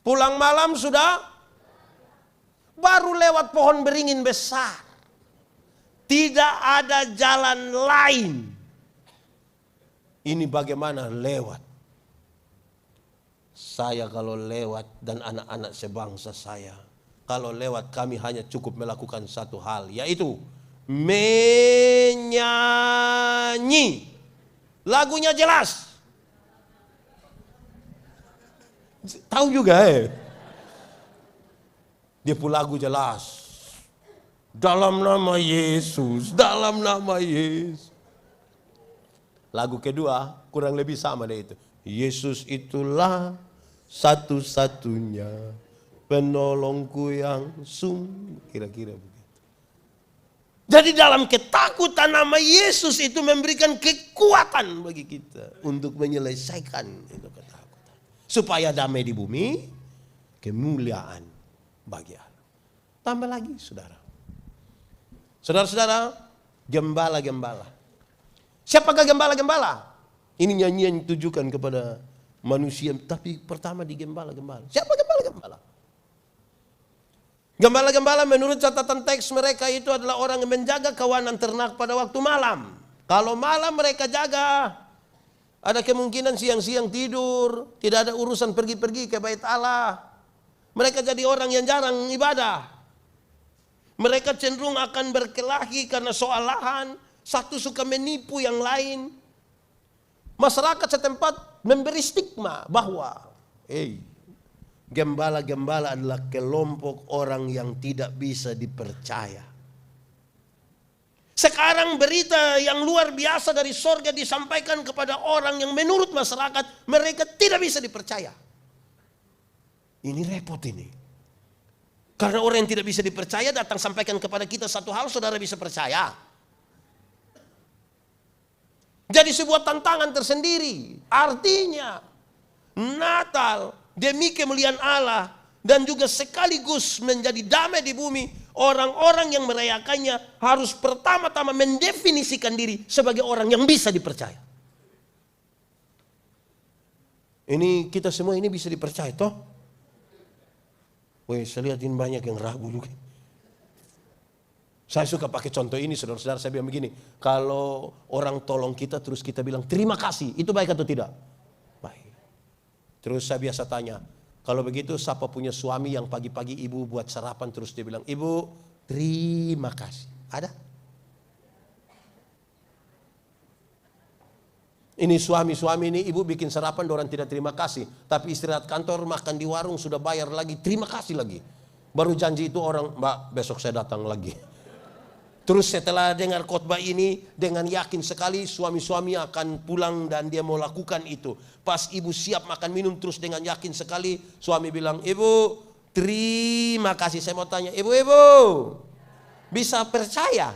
Pulang malam sudah baru lewat pohon beringin besar. Tidak ada jalan lain. Ini bagaimana lewat? Saya kalau lewat dan anak-anak sebangsa saya, kalau lewat kami hanya cukup melakukan satu hal, yaitu menyanyi. Lagunya jelas. Tahu juga Dia pun lagu jelas. Dalam nama Yesus, dalam nama Yesus. Lagu kedua kurang lebih sama deh itu. Yesus itulah satu-satunya penolongku yang kira-kira begitu. Jadi dalam ketakutan nama Yesus itu memberikan kekuatan bagi kita untuk menyelesaikan itu ketakutan. Supaya damai di bumi, kemuliaan bagi Allah. Tambah lagi saudara. Saudara-saudara, gembala-gembala. Siapakah gembala-gembala? Ini nyanyian ditujukan kepada manusia, tapi pertama di gembala-gembala. Siapa gembala-gembala? Gembala-gembala menurut catatan teks mereka itu adalah orang yang menjaga kawanan ternak pada waktu malam. Kalau malam mereka jaga, Ada kemungkinan siang-siang tidur, tidak ada urusan pergi-pergi ke bait Allah. Mereka jadi orang yang jarang ibadah. Mereka cenderung akan berkelahi karena soal lahan. Satu suka menipu yang lain. Masyarakat setempat memberi stigma bahwa gembala-gembala adalah kelompok orang yang tidak bisa dipercaya. Sekarang berita yang luar biasa dari sorga disampaikan kepada orang yang menurut masyarakat mereka tidak bisa dipercaya. Ini repot ini. Karena orang yang tidak bisa dipercaya datang sampaikan kepada kita satu hal, saudara bisa percaya. Jadi sebuah tantangan tersendiri. Artinya Natal demi kemuliaan Allah dan juga sekaligus menjadi damai di bumi. Orang-orang yang merayakannya harus pertama-tama mendefinisikan diri sebagai orang yang bisa dipercaya. Ini kita semua ini bisa dipercaya toh? Wih, saya lihat ini banyak yang ragu juga. Saya suka pakai contoh ini, saudara-saudara. Saya bilang begini, kalau orang tolong kita terus kita bilang terima kasih, itu baik atau tidak? Baik. Terus saya biasa tanya, kalau begitu siapa punya suami yang pagi-pagi ibu buat sarapan terus dia bilang, ibu terima kasih. Ada? Ini suami-suami ini ibu bikin sarapan orang tidak terima kasih. Tapi istirahat kantor makan di warung sudah bayar lagi, terima kasih lagi. Baru janji itu orang, mbak besok saya datang lagi. Terus setelah dengar khotbah ini dengan yakin sekali suami-suami akan pulang dan dia mau lakukan itu. Pas ibu siap makan minum terus dengan yakin sekali suami bilang, ibu terima kasih. Saya mau tanya, ibu-ibu bisa percaya?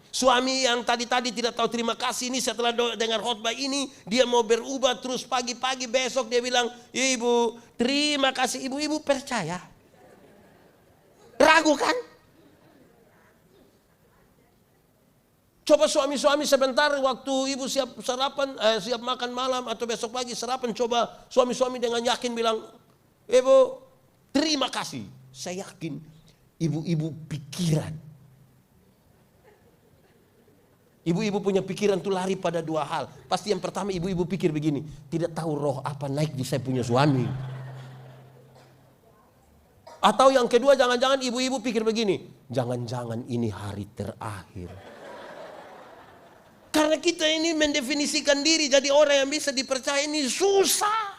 Suami yang tadi-tadi tidak tahu terima kasih ini setelah dengar khotbah ini dia mau berubah terus pagi-pagi besok dia bilang, ibu terima kasih. Ibu-ibu percaya? Ragu kan? Coba suami-suami sebentar waktu ibu siap sarapan, siap makan malam atau besok pagi sarapan, coba suami-suami dengan yakin bilang, ibu terima kasih. Saya yakin ibu-ibu pikiran. Ibu-ibu punya pikiran tuh lari pada dua hal. Pasti yang pertama ibu-ibu pikir begini, tidak tahu roh apa naik di saya punya suami. Atau yang kedua jangan-jangan ibu-ibu pikir begini, jangan-jangan ini hari terakhir. Karena kita ini mendefinisikan diri jadi orang yang bisa dipercaya ini susah.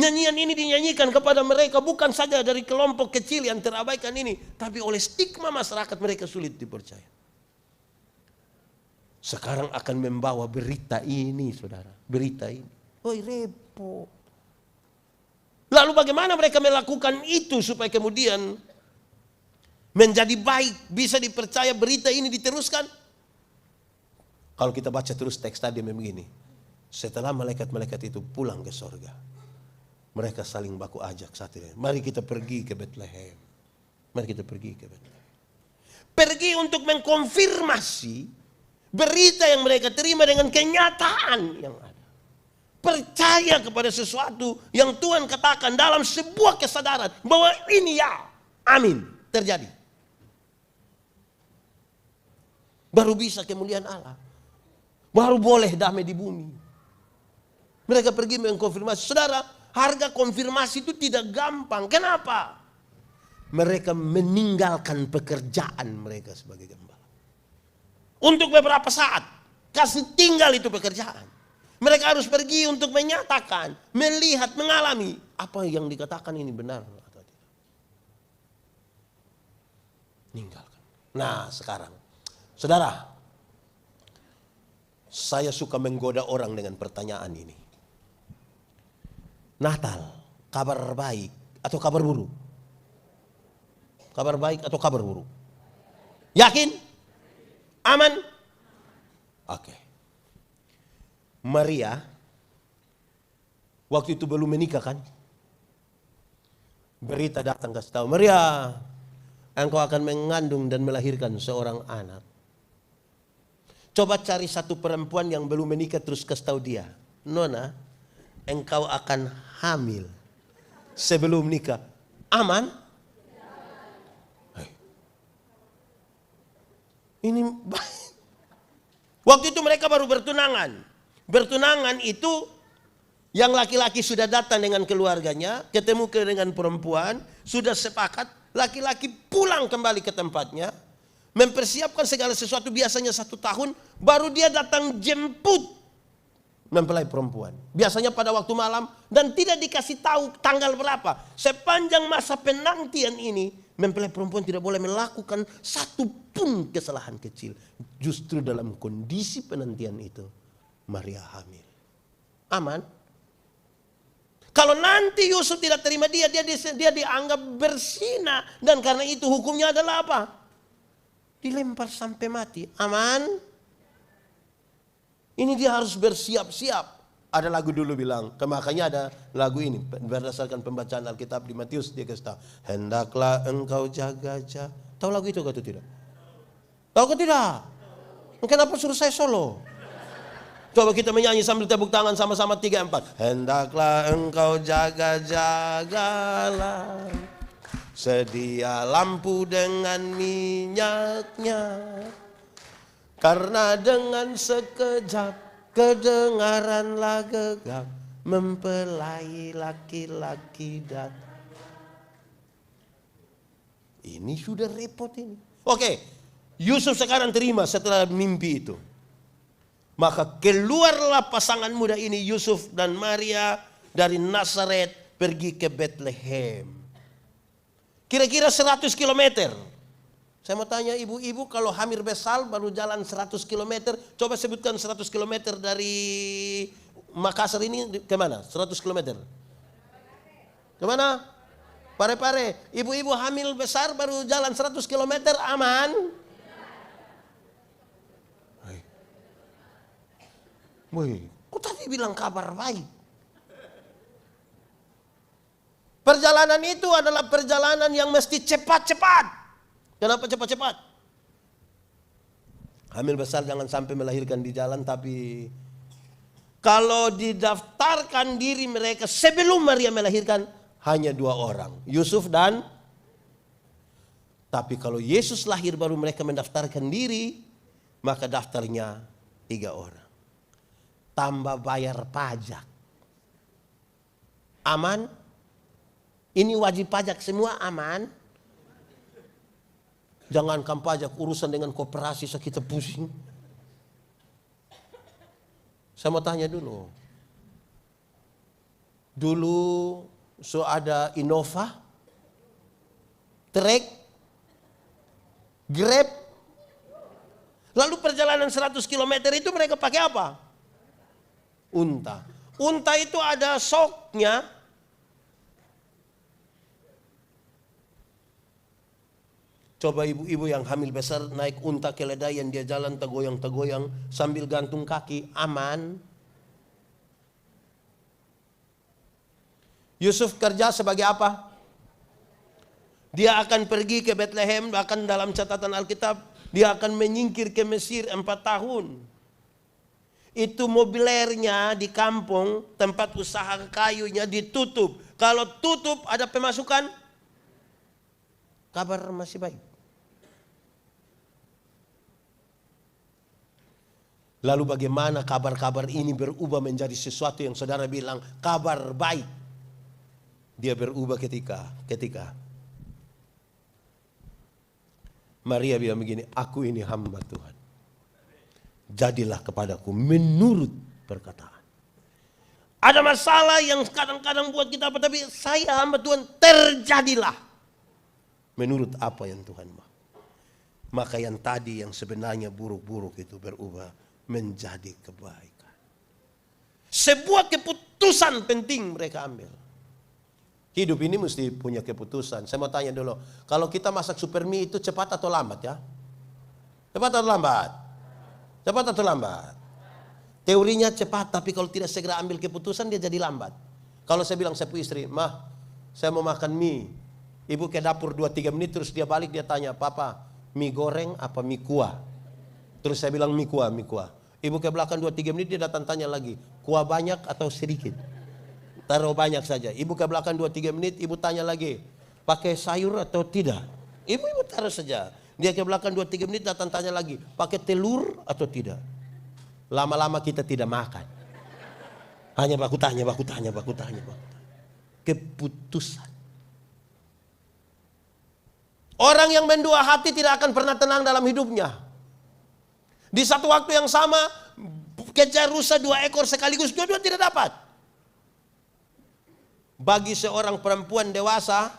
Nyanyian ini dinyanyikan kepada mereka bukan saja dari kelompok kecil yang terabaikan ini, tapi oleh stigma masyarakat mereka sulit dipercaya. Sekarang akan membawa berita ini, saudara. Berita ini. Oh, repot. Lalu bagaimana mereka melakukan itu supaya kemudian menjadi baik, bisa dipercaya berita ini diteruskan? Kalau kita baca terus teks tadi begini. Setelah malaikat-malaikat itu pulang ke sorga, mereka saling baku ajak saat ini. Mari kita pergi ke Bethlehem. Mari kita pergi ke Bethlehem. Pergi untuk mengkonfirmasi berita yang mereka terima dengan kenyataan yang ada. Percaya kepada sesuatu yang Tuhan katakan dalam sebuah kesadaran bahwa ini ya, amin, terjadi. Baru bisa kemuliaan Allah. Baru boleh damai di bumi. Mereka pergi mengkonfirmasi. Saudara, harga konfirmasi itu tidak gampang. Kenapa? Mereka meninggalkan pekerjaan mereka sebagai gembala. Untuk beberapa saat. Kasih tinggal itu pekerjaan. Mereka harus pergi untuk menyatakan, melihat, mengalami. Apa yang dikatakan ini benar atau tidak. Ninggalkan. Nah sekarang. Saudara. Saya suka menggoda orang dengan pertanyaan ini. Natal, kabar baik atau kabar buruk? Kabar baik atau kabar buruk? Yakin? Aman? Oke. Maria, waktu itu belum menikah kan? Berita datang kasih tahu, Maria, engkau akan mengandung dan melahirkan seorang anak. Coba cari satu perempuan yang belum menikah terus kasih tahu dia, Nona, engkau akan hamil sebelum nikah. Aman? Ini Waktu itu mereka baru bertunangan. Bertunangan itu yang laki-laki sudah datang dengan keluarganya, ketemu dengan perempuan, sudah sepakat, laki-laki pulang kembali ke tempatnya, mempersiapkan segala sesuatu, biasanya 1 tahun, baru dia datang jemput mempelai perempuan. Biasanya pada waktu malam dan tidak dikasih tahu tanggal berapa. Sepanjang masa penantian ini, mempelai perempuan tidak boleh melakukan satu pun kesalahan kecil. Justru dalam kondisi penantian itu, Maria hamil. Aman? Kalau nanti Yusuf tidak terima dia dianggap berzina. Dan karena itu hukumnya adalah apa? Dilempar sampai mati. Aman? Ini dia harus bersiap-siap. Ada lagu dulu bilang, makanya ada lagu ini berdasarkan pembacaan Alkitab di Matius, dia kasih tahu, hendaklah engkau jaga-jaga. Tahu lagu itu atau tidak? Tahu atau tidak? Kenapa suruh saya solo? Coba kita menyanyi sambil tepuk tangan sama-sama 3, 4. Hendaklah engkau jaga-jagalah, sedia lampu dengan minyaknya, karena dengan sekejap kedengaranlah gegap mempelai laki-laki dat. Ini sudah repot ini. Oke, Yusuf sekarang terima setelah mimpi itu. Maka keluarlah pasangan muda ini, Yusuf dan Maria, dari Nazaret pergi ke Bethlehem. Kira-kira 100 kilometer. Saya mau tanya ibu-ibu, kalau hamil besar baru jalan 100 kilometer, coba sebutkan 100 kilometer dari Makassar ini kemana? 100 kilometer. Kemana? Pare-pare. Ibu-ibu hamil besar baru jalan 100 kilometer, aman? Wih, kok tadi bilang kabar baik? Perjalanan itu adalah perjalanan yang mesti cepat-cepat. Kenapa cepat-cepat? Hamil besar jangan sampai melahirkan di jalan, tapi kalau didaftarkan diri mereka sebelum Maria melahirkan hanya 2 orang, Yusuf dan. Tapi kalau Yesus lahir baru mereka mendaftarkan diri, maka daftarnya 3 orang. Tambah bayar pajak. Aman? Ini wajib pajak semua aman? Jangankan pajak, urusan dengan koperasi kita pusing. Saya mau tanya dulu. Dulu ada Innova, Trek, Grab. Lalu perjalanan 100 km itu mereka pakai apa? Unta. Unta itu ada soknya. Coba ibu-ibu yang hamil besar naik unta keledaian, dia jalan tegoyang-tegoyang sambil gantung kaki, aman? Yusuf kerja sebagai apa? Dia akan pergi ke Bethlehem, bahkan dalam catatan Alkitab, dia akan menyingkir ke Mesir 4 tahun. Itu mobilernya di kampung, tempat usaha kayunya ditutup. Kalau tutup ada pemasukan, kabar masih baik. Lalu bagaimana kabar-kabar ini berubah menjadi sesuatu yang saudara bilang kabar baik? Dia berubah ketika Maria bilang begini, aku ini hamba Tuhan. Jadilah kepadaku menurut perkataan. Ada masalah yang kadang-kadang buat kita apa, tapi saya hamba Tuhan, terjadilah menurut apa yang Tuhan mau. Maka yang tadi yang sebenarnya buruk-buruk itu berubah menjadi kebaikan. Sebuah keputusan penting mereka ambil. Hidup ini mesti punya keputusan. Saya mau tanya dulu, kalau kita masak super mie itu cepat atau lambat ya? Cepat atau lambat? Cepat atau lambat? Teorinya cepat, tapi kalau tidak segera ambil keputusan dia jadi lambat. Kalau saya bilang sepu istri, mah saya mau makan mie. Ibu ke dapur 2-3 menit terus dia balik, dia tanya, papa mie goreng apa mie kuah? Terus saya bilang mie kuah, mie kuah. Ibu ke belakang 2-3 menit dia datang tanya lagi, kuah banyak atau sedikit? Taruh banyak saja. Ibu ke belakang 2-3 menit, ibu tanya lagi, pakai sayur atau tidak? Ibu taruh saja. Dia ke belakang 2-3 menit datang tanya lagi, pakai telur atau tidak? Lama-lama kita tidak makan. Hanya baku tanya. Keputusan. Orang yang mendua hati tidak akan pernah tenang dalam hidupnya. Di satu waktu yang sama, kejar rusa 2 ekor sekaligus, dua-dua tidak dapat. Bagi seorang perempuan dewasa,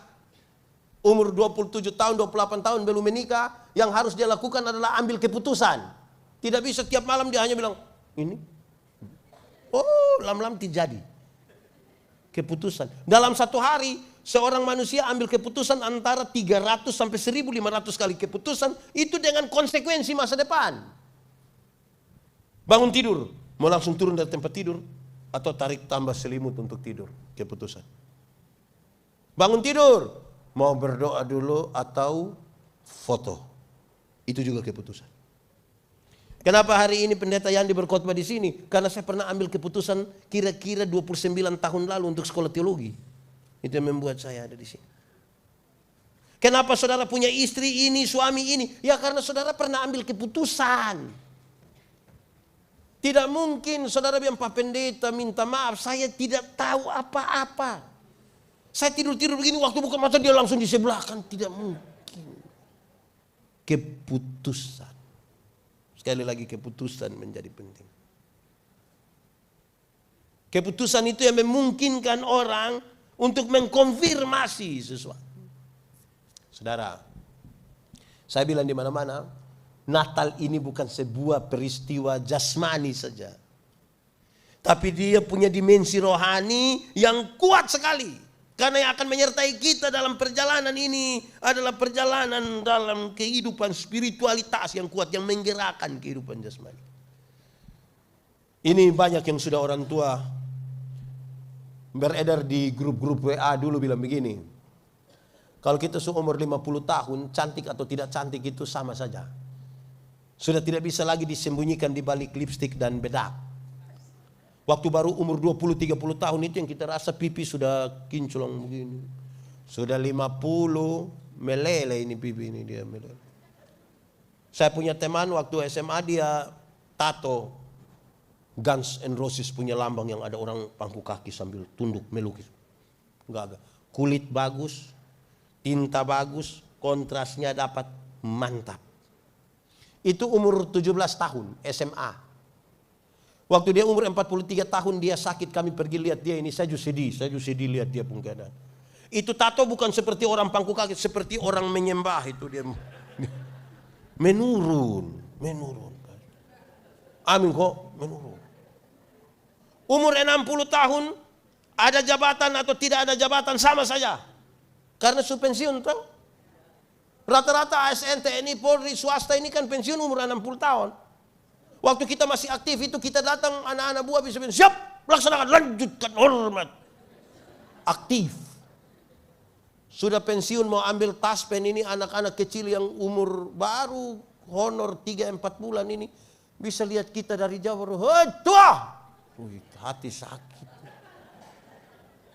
umur 27 tahun, 28 tahun belum menikah, yang harus dia lakukan adalah ambil keputusan. Tidak bisa tiap malam dia hanya bilang, ini. Oh, lama-lama terjadi. Keputusan. Dalam satu hari, seorang manusia ambil keputusan antara 300 sampai 1.500 kali keputusan, itu dengan konsekuensi masa depan. Bangun tidur, mau langsung turun dari tempat tidur, atau tarik tambah selimut untuk tidur, keputusan. Bangun tidur, mau berdoa dulu atau foto. Itu juga keputusan. Kenapa hari ini pendeta Yandi berkhotbah di sini? Karena saya pernah ambil keputusan kira-kira 29 tahun lalu untuk sekolah teologi. Itu yang membuat saya ada di sini. Kenapa saudara punya istri ini, suami ini? Ya karena saudara pernah ambil keputusan. Tidak mungkin saudara bilang, Pak Pendeta minta maaf, saya tidak tahu apa-apa. Saya tidur-tidur begini, waktu buka mata dia langsung di sebelah kan. Tidak mungkin. Keputusan. Sekali lagi keputusan menjadi penting. Keputusan itu yang memungkinkan orang untuk mengkonfirmasi sesuatu. Saudara, saya bilang di mana-mana, Natal ini bukan sebuah peristiwa jasmani saja. Tapi dia punya dimensi rohani yang kuat sekali. Karena yang akan menyertai kita dalam perjalanan ini adalah perjalanan dalam kehidupan spiritualitas yang kuat, yang menggerakkan kehidupan jasmani. Ini banyak yang sudah orang tua beredar di grup-grup WA dulu bilang begini. Kalau kita seumur 50 tahun, cantik atau tidak cantik itu sama saja. Sudah tidak bisa lagi disembunyikan di balik lipstik dan bedak. Waktu baru umur 20-30 tahun itu yang kita rasa pipi sudah kinclong begini. Sudah 50, meleleh ini pipi ini dia meleleh. Saya punya teman waktu SMA dia tato Guns N' Roses punya lambang yang ada orang pangku kaki sambil tunduk melukis. Enggak. Kulit bagus, tinta bagus, kontrasnya dapat mantap. Itu umur 17 tahun SMA. Waktu dia umur 43 tahun dia sakit, kami pergi lihat dia ini, saya juga sedih lihat dia pun keadaan. Itu tato bukan seperti orang pangku kaki, seperti orang menyembah itu dia. Menurun. Amin kok, menurun. Umur 60 tahun, ada jabatan atau tidak ada jabatan sama saja. Karena sudah pensiun tahu. Rata-rata ASN, TNI, Polri, swasta ini kan pensiun umur 60 tahun. Waktu kita masih aktif itu kita datang anak-anak buah bisa bilang, siap, laksanakan, lanjutkan hormat. Aktif. Sudah pensiun mau ambil taspen ini anak-anak kecil yang umur baru honor 3-4 bulan ini bisa lihat kita dari jauh. Hei tua, hati sakit.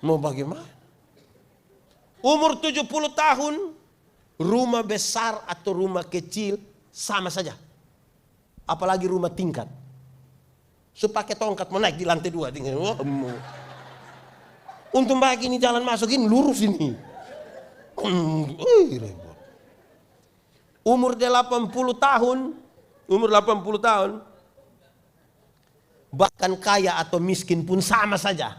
Mau bagaimana? Umur 70 tahun, rumah besar atau rumah kecil sama saja. Apalagi rumah tingkat. So pakai tongkat mau naik di lantai 2. Untung bagi ini jalan masuk ini lurus ini. Umur 80 tahun. Bahkan kaya atau miskin pun sama saja.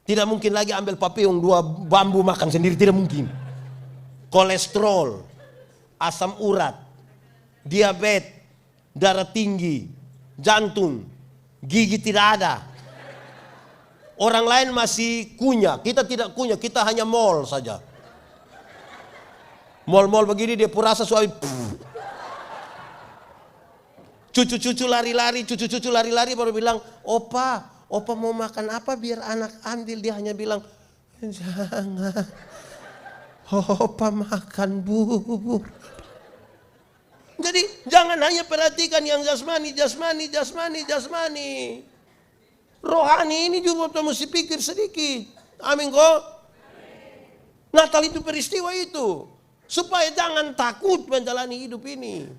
Tidak mungkin lagi ambil papayung 2 bambu makan sendiri, tidak mungkin. Kolesterol, asam urat, diabetes, darah tinggi, jantung, gigi tidak ada. Orang lain masih kunyah, kita tidak kunyah, kita hanya mall saja. Mall-mall begini dia purasa suami. Cucu-cucu lari-lari baru bilang, opa mau makan apa biar anak ambil. Dia hanya bilang, jangan, opa makan bubur. Jadi jangan hanya perhatikan yang jasmani. Rohani ini juga kita mesti pikir sedikit. Amin kok. Natal itu peristiwa itu. Supaya jangan takut menjalani hidup ini.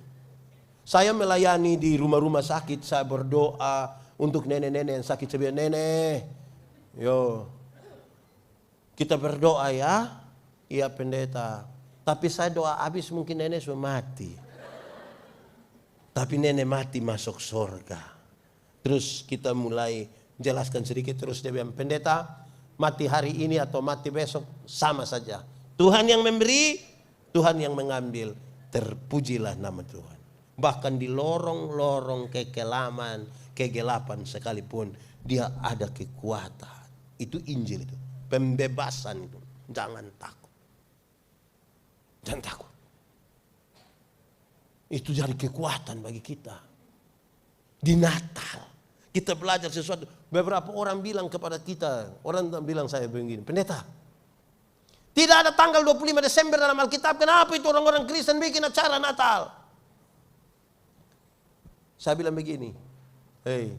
Saya melayani di rumah-rumah sakit, saya berdoa untuk nenek-nenek yang sakit. Saya bilang, nenek, yo, kita berdoa ya. Iya pendeta. Tapi saya doa habis mungkin nenek sudah mati. Tapi nenek mati masuk surga. Terus kita mulai jelaskan sedikit, terus dia bilang, pendeta, mati hari ini atau mati besok sama saja. Tuhan yang memberi, Tuhan yang mengambil. Terpujilah nama Tuhan. Bahkan di lorong-lorong kegelapan sekalipun dia ada kekuatan. Itu Injil itu. Pembebasan itu. Jangan takut. Jangan takut. Itu jadi kekuatan bagi kita. Di Natal kita belajar sesuatu. Beberapa orang bilang kepada kita, orang bilang saya begini, pendeta, tidak ada tanggal 25 Desember dalam Alkitab. Kenapa itu orang-orang Kristen bikin acara Natal? Saya bilang begini, 25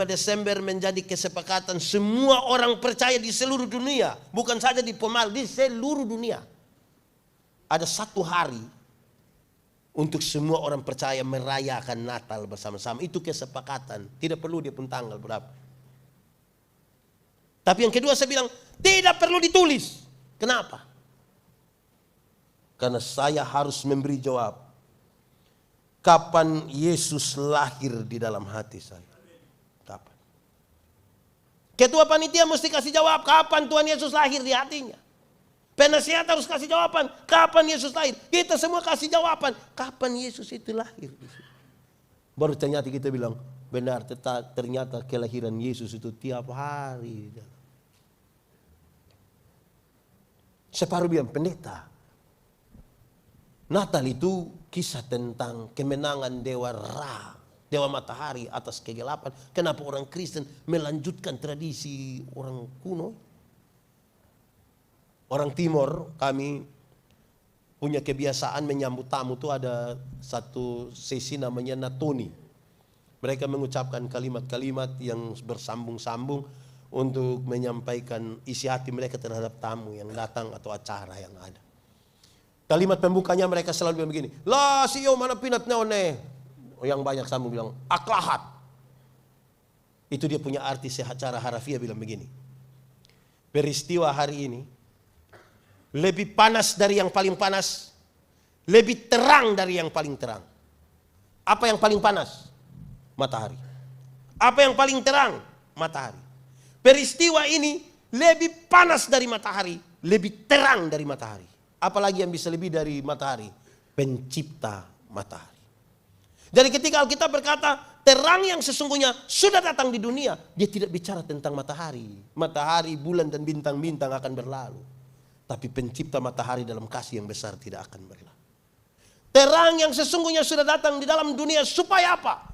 Desember menjadi kesepakatan semua orang percaya di seluruh dunia. Bukan saja di Pomal, di seluruh dunia. Ada satu hari untuk semua orang percaya merayakan Natal bersama-sama. Itu kesepakatan. Tidak perlu dia pun tanggal berapa. Tapi yang kedua saya bilang, tidak perlu ditulis. Kenapa? Karena saya harus memberi jawab. Kapan Yesus lahir di dalam hati saya? Kapan? Ketua panitia mesti kasih jawab kapan Tuhan Yesus lahir di hatinya. Penasihat harus kasih jawaban kapan Yesus lahir. Kita semua kasih jawaban kapan Yesus itu lahir. Baru ternyata kita bilang benar, ternyata kelahiran Yesus itu tiap hari. Separuh bilang, pendeta, Natal itu kisah tentang kemenangan Dewa Ra, Dewa Matahari atas kegelapan. Kenapa orang Kristen melanjutkan tradisi orang kuno? Orang Timur, kami punya kebiasaan menyambut tamu itu ada satu sesi namanya Natoni. Mereka mengucapkan kalimat-kalimat yang bersambung-sambung untuk menyampaikan isi hati mereka terhadap tamu yang datang atau acara yang ada. Kalimat pembukanya mereka selalu bilang begini, lah siyo mana pinat neone. Yang banyak sambung bilang, aklahat. Itu dia punya arti secara harafiah bilang begini. Peristiwa hari ini lebih panas dari yang paling panas, lebih terang dari yang paling terang. Apa yang paling panas? Matahari. Apa yang paling terang? Matahari. Peristiwa ini lebih panas dari matahari, lebih terang dari matahari. Apalagi yang bisa lebih dari matahari? Pencipta matahari. Jadi ketika Alkitab berkata terang yang sesungguhnya sudah datang di dunia, dia tidak bicara tentang matahari. Matahari, bulan dan bintang-bintang akan berlalu. Tapi pencipta matahari dalam kasih yang besar tidak akan berlalu. Terang yang sesungguhnya sudah datang di dalam dunia supaya apa?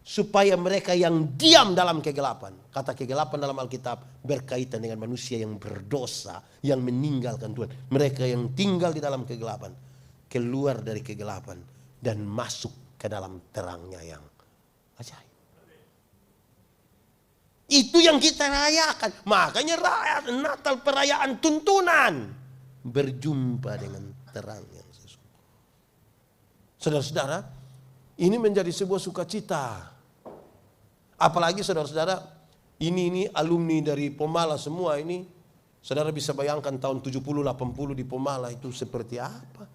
Supaya mereka yang diam dalam kegelapan. Kata kegelapan dalam Alkitab berkaitan dengan manusia yang berdosa, yang meninggalkan Tuhan. Mereka yang tinggal di dalam kegelapan, keluar dari kegelapan dan masuk ke dalam terangnya yang ajaib. Itu yang kita rayakan. Makanya rakyat Natal perayaan tuntunan. Berjumpa dengan terang yang sesungguhnya. Saudara-saudara, ini menjadi sebuah sukacita. Apalagi saudara-saudara, ini alumni dari Pomala semua ini. Saudara bisa bayangkan tahun 70-80 di Pomala itu seperti apa.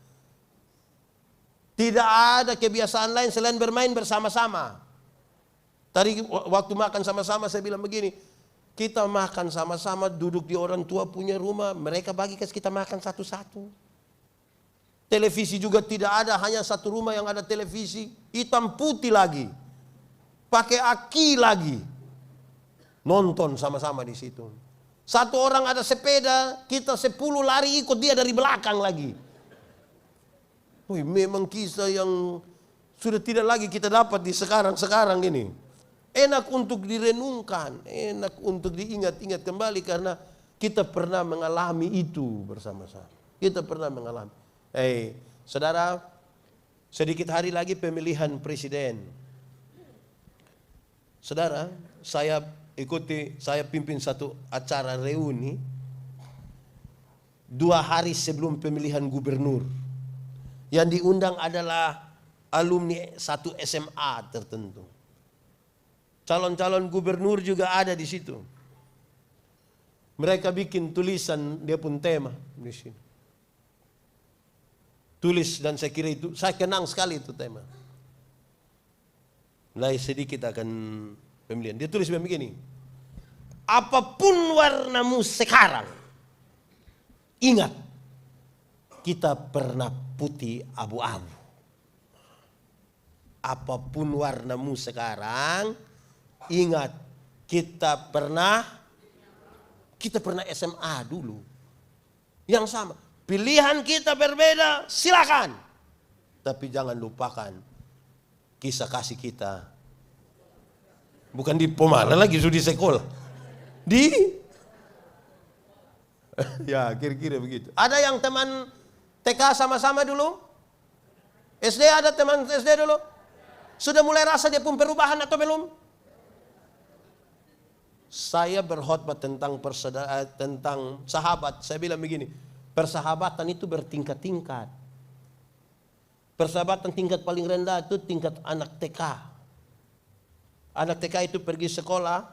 Tidak ada kebiasaan lain selain bermain bersama-sama. Tadi waktu makan sama-sama saya bilang begini, kita makan sama-sama duduk di orang tua punya rumah, mereka bagi kita makan satu-satu. Televisi juga tidak ada, hanya satu rumah yang ada televisi, hitam putih lagi. Pakai aki lagi. Nonton sama-sama di situ. Satu orang ada sepeda, kita 10 lari ikut dia dari belakang lagi. Memang kisah yang sudah tidak lagi kita dapat di sekarang ini. Enak untuk direnungkan, enak untuk diingat-ingat kembali karena kita pernah mengalami itu bersama-sama. Kita pernah mengalami. Saudara, sedikit hari lagi pemilihan presiden. Saudara, saya pimpin satu acara reuni 2 hari sebelum pemilihan gubernur. Yang diundang adalah alumni satu SMA tertentu. Calon-calon gubernur juga ada di situ. Mereka bikin tulisan, dia pun tema di sini. Tulis, dan saya kira itu, saya kenang sekali itu tema. Mulai sedikit akan pemilihan. Dia tulis begini. Apapun warnamu sekarang, ingat, kita pernah putih abu-abu. Apapun warnamu sekarang, ingat, kita pernah SMA dulu. Yang sama. Pilihan kita berbeda, silakan. Tapi jangan lupakan kisah kasih kita. Bukan di Pomala lagi, sudah di sekolah. Ya kira-kira begitu. Ada yang teman TK sama-sama dulu? SD ada teman SD dulu? Sudah mulai rasa dia pun perubahan atau belum? Saya berkhotbah tentang tentang sahabat. Saya bilang begini, persahabatan itu bertingkat-tingkat. Persahabatan tingkat paling rendah itu tingkat anak TK. Anak TK itu pergi sekolah,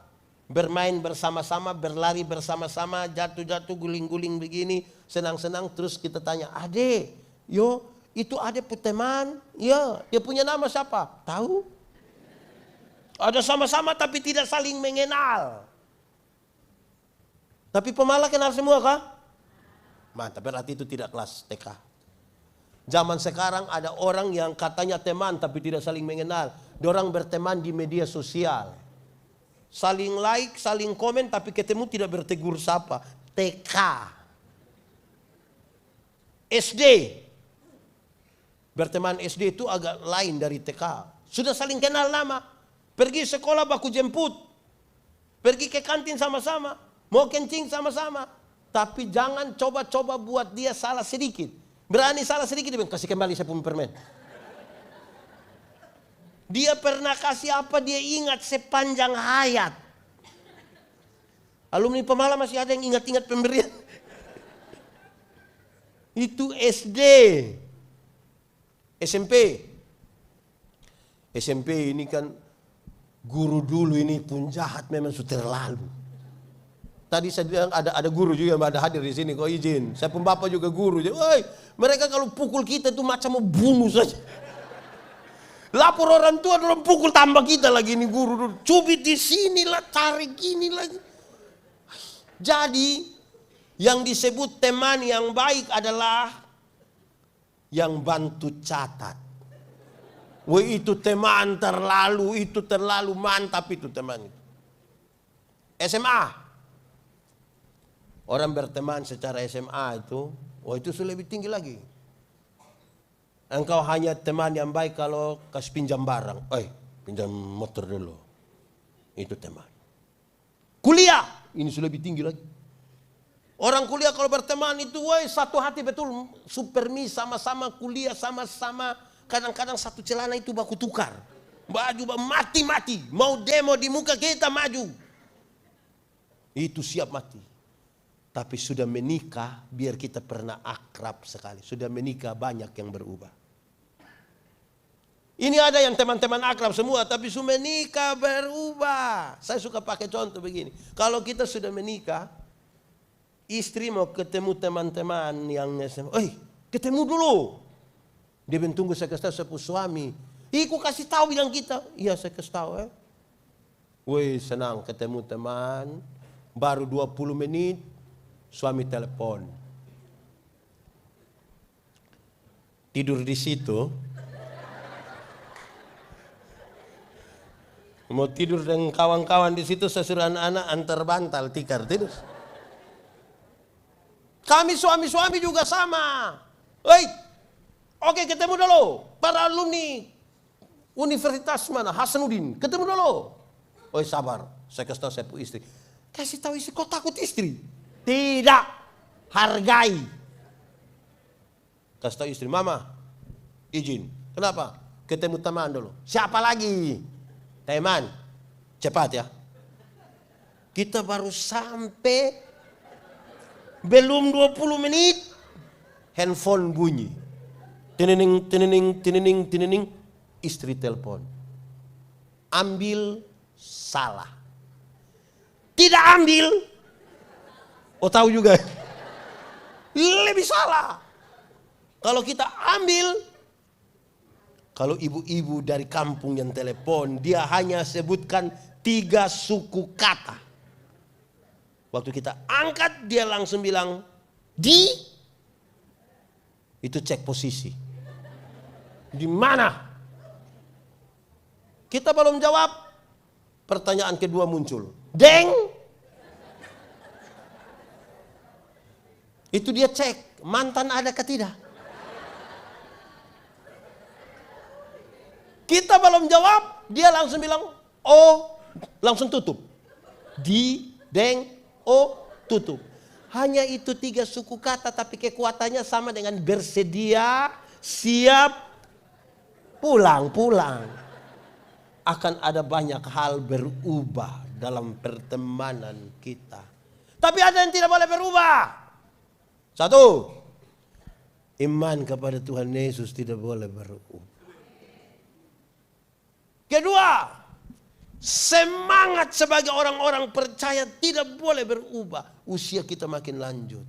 bermain bersama-sama, berlari bersama-sama, jatuh-jatuh, guling-guling begini, senang-senang. Terus kita tanya, Ade, yo itu Ade teman? Ya, dia punya nama siapa? Tahu? Ada sama-sama tapi tidak saling mengenal. Tapi Pemala kenal semua kah? Mantap, berarti itu tidak kelas TK. Zaman sekarang ada orang yang katanya teman tapi tidak saling mengenal. Dorang berteman di media sosial. Saling like, saling komen tapi ketemu tidak bertegur sapa. TK. SD. Berteman SD itu agak lain dari TK. Sudah saling kenal nama. Pergi sekolah baku jemput. Pergi ke kantin sama-sama. Mau kencing sama-sama. Tapi jangan coba-coba buat dia salah sedikit. Berani salah sedikit, dia kasih kembali saya punya permen. Dia pernah kasih apa dia ingat sepanjang hayat. Alumni Pemala masih ada yang ingat-ingat pemberian. Itu SD. SMP. SMP ini kan guru dulu ini pun jahat memang sudah terlalu. Tadi saya bilang ada guru juga yang ada hadir di sini, kok izin. Saya pun bapak juga guru. Woi, mereka kalau pukul kita itu macam mau bunuh saja. Lapor orang tua, orang pukul tambah kita lagi ini guru. Cubit di sini lah, tarik gini lagi. Jadi yang disebut teman yang baik adalah yang bantu catat. Woi, itu teman terlalu, itu terlalu mantap itu teman itu. SMA. Orang berteman secara SMA itu, itu sudah lebih tinggi lagi. Engkau hanya teman yang baik kalau kasih pinjam barang. Pinjam motor dulu. Itu teman. Kuliah, ini sudah lebih tinggi lagi. Orang kuliah kalau berteman itu, satu hati betul. Supermi sama-sama kuliah, sama-sama. Kadang-kadang satu celana itu baku tukar. Baju mati-mati. Mau demo di muka kita maju. Itu siap mati. Tapi sudah menikah, biar kita pernah akrab sekali. Sudah menikah banyak yang berubah. Ini ada yang teman-teman akrab semua, tapi sudah menikah berubah. Saya suka pakai contoh begini. Kalau kita sudah menikah, istri mau ketemu teman-teman yang ketemu dulu. Dia tunggu saya kasih tahu saya punya suami. Iku kasih tahu bilang kita. Iya saya kasih tahu. Senang ketemu teman. Baru 20 menit. Suami telepon. Tidur di situ. Mau tidur dengan kawan-kawan di situ, saya suruh anak-anak antar bantal tikar tidur. Kami suami-suami juga sama. Oke ketemu dulu. Para alumni Universitas mana? Hasanuddin. Ketemu dulu. Sabar. Saya kasih tahu saya punya istri. Kasih tahu istri, kok takut istri? Tidak, hargai. Kasih tahu istri, mama, izin. Kenapa? Ketemu teman dulu. Siapa lagi? Teman. Cepat ya. Kita baru sampai, belum 20 menit, handphone bunyi. Tinining, tinining, tinining, tinining. Istri telepon. Ambil, salah. Tidak ambil. Oh tahu juga. Lebih salah. Kalau kita ambil. Kalau ibu-ibu dari kampung yang telepon. Dia hanya sebutkan 3 suku kata. Waktu kita angkat dia langsung bilang. Di. Itu cek posisi. Di mana? Kita belum jawab, pertanyaan kedua muncul. Deng! Itu dia cek, mantan ada ke tidak? Kita belum jawab, dia langsung bilang, oh, langsung tutup. Di, deng, oh, tutup. Hanya itu 3 suku kata, tapi kekuatannya sama dengan bersedia, siap, pulang. Akan ada banyak hal berubah dalam pertemanan kita. Tapi ada yang tidak boleh berubah. 1, iman kepada Tuhan Yesus tidak boleh berubah. Kedua, semangat sebagai orang-orang percaya tidak boleh berubah. Usia kita makin lanjut,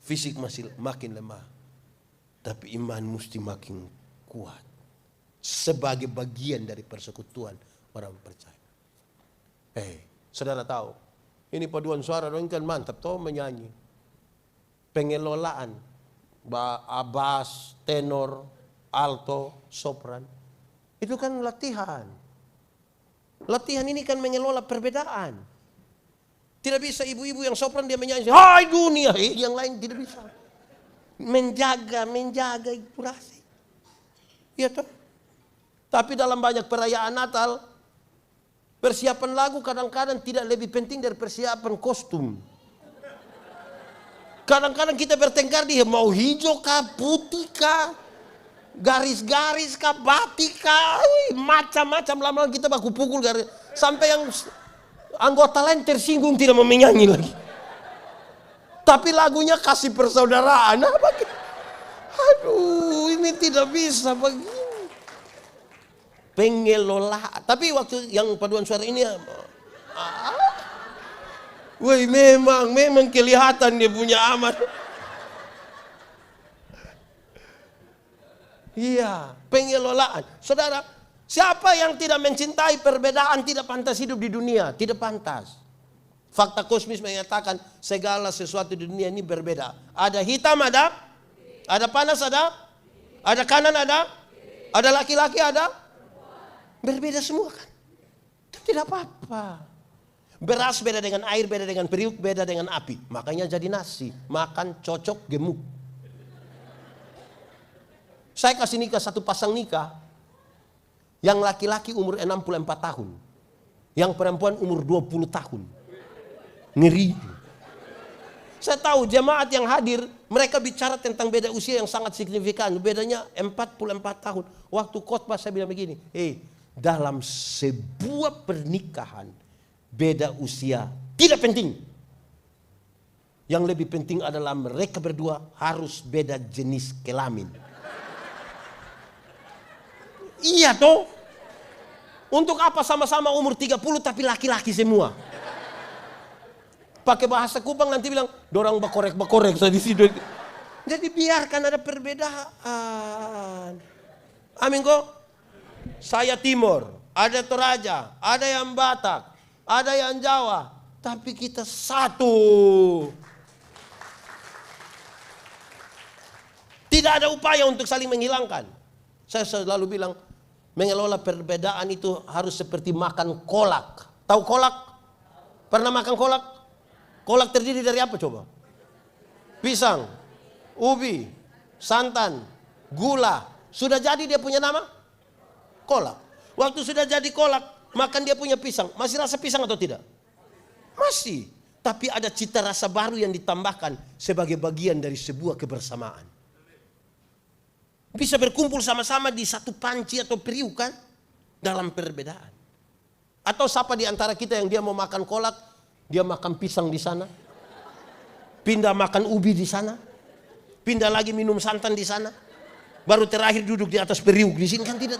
fisik masih makin lemah, tapi iman mesti makin kuat. Sebagai bagian dari persekutuan orang percaya. Saudara tahu, ini paduan suara dong kan mantap toh menyanyi. Pengelolaan bass, tenor, alto, sopran. Itu kan latihan. Latihan ini kan mengelola perbedaan. Tidak bisa ibu-ibu yang sopran dia menyanyi, hai dunia, yang lain tidak bisa. Menjaga purasi. Iya toh? Tapi dalam banyak perayaan Natal, persiapan lagu kadang-kadang tidak lebih penting dari persiapan kostum. Kadang-kadang kita bertengkar di mau hijau kah, putih kah, garis-garis kah, batik kah, macam-macam. Lama-lama kita baku pukul garis. Sampai yang anggota lain tersinggung tidak mau menyanyi lagi. Tapi lagunya kasih persaudaraan. Aduh, ini tidak bisa begini. Pengelolaan. Tapi waktu yang paduan suara ini woi memang kelihatan dia punya amat. Iya, pengelolaan. Saudara, siapa yang tidak mencintai perbedaan tidak pantas hidup di dunia, tidak pantas. Fakta kosmis menyatakan segala sesuatu di dunia ini berbeda. Ada hitam ada panas ada kanan ada laki-laki ada. Berbeda semua kan. Itu tidak apa-apa. Beras beda dengan air, beda dengan periuk, beda dengan api. Makanya jadi nasi. Makan cocok gemuk. Saya kasih nikah satu pasang nikah. Yang laki-laki umur 64 tahun. Yang perempuan umur 20 tahun. Ngeri. Saya tahu jemaat yang hadir, mereka bicara tentang beda usia yang sangat signifikan. Bedanya 44 tahun. Waktu khotbah saya bilang begini, dalam sebuah pernikahan beda usia tidak penting. Yang lebih penting adalah mereka berdua harus beda jenis kelamin. Iya toh. Untuk apa sama-sama umur 30 tapi laki-laki semua? Pakai bahasa Kupang nanti bilang dorang bakorek saya di situ. Jadi biarkan ada perbedaan. Amin kok. Saya Timur, ada Toraja, ada yang Batak, ada yang Jawa, tapi kita satu. Tidak ada upaya untuk saling menghilangkan. Saya selalu bilang, mengelola perbedaan itu harus seperti makan kolak. Tahu kolak? Pernah makan kolak? Kolak terdiri dari apa coba? Pisang, ubi, santan, gula. Sudah jadi dia punya nama? Kolak. Waktu sudah jadi kolak, makan dia punya pisang. Masih rasa pisang atau tidak? Masih. Tapi ada cita rasa baru yang ditambahkan sebagai bagian dari sebuah kebersamaan. Bisa berkumpul sama-sama di satu panci atau periuk kan? Dalam perbedaan. Atau siapa di antara kita yang dia mau makan kolak, dia makan pisang di sana. Pindah makan ubi di sana. Pindah lagi minum santan di sana. baru terakhir duduk di atas periuk di sini kan tidak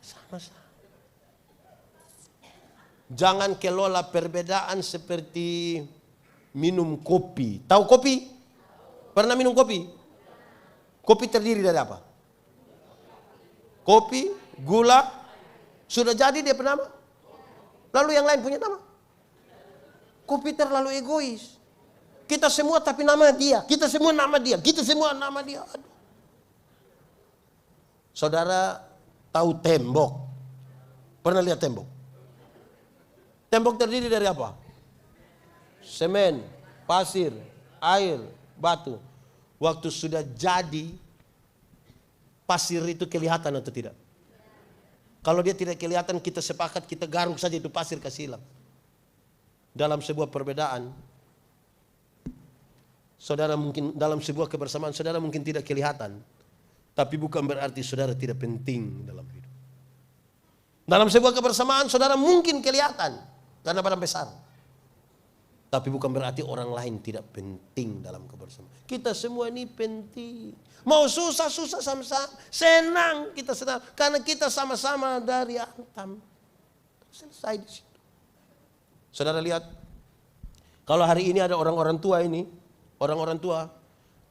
sama-sama. Jangan kelola perbedaan seperti minum kopi. Tahu kopi? Pernah minum kopi? Kopi terdiri dari apa? Kopi, gula, sudah jadi dia penama. Lalu yang lain punya nama. Kopi terlalu egois. Kita semua tapi nama dia, kita semua nama dia, kita semua nama dia. Aduh. Saudara tahu tembok? Pernah lihat tembok? Tembok terdiri dari apa? Semen, pasir, air, batu. Waktu sudah jadi, pasir itu kelihatan atau tidak? Kalau dia tidak kelihatan, kita sepakat kita garuk saja itu pasir kasih hilang. Dalam sebuah perbedaan, saudara mungkin dalam sebuah kebersamaan, saudara mungkin tidak kelihatan, tapi bukan berarti saudara tidak penting dalam hidup. Dalam sebuah kebersamaan, saudara mungkin kelihatan karena badan besar, tapi bukan berarti orang lain tidak penting dalam kebersamaan. Kita semua ini penting. Mau susah-susah sama-sama, senang kita senang karena kita sama-sama dari Antam. Selesai di situ. Saudara lihat, kalau hari ini ada orang-orang tua ini, orang-orang tua,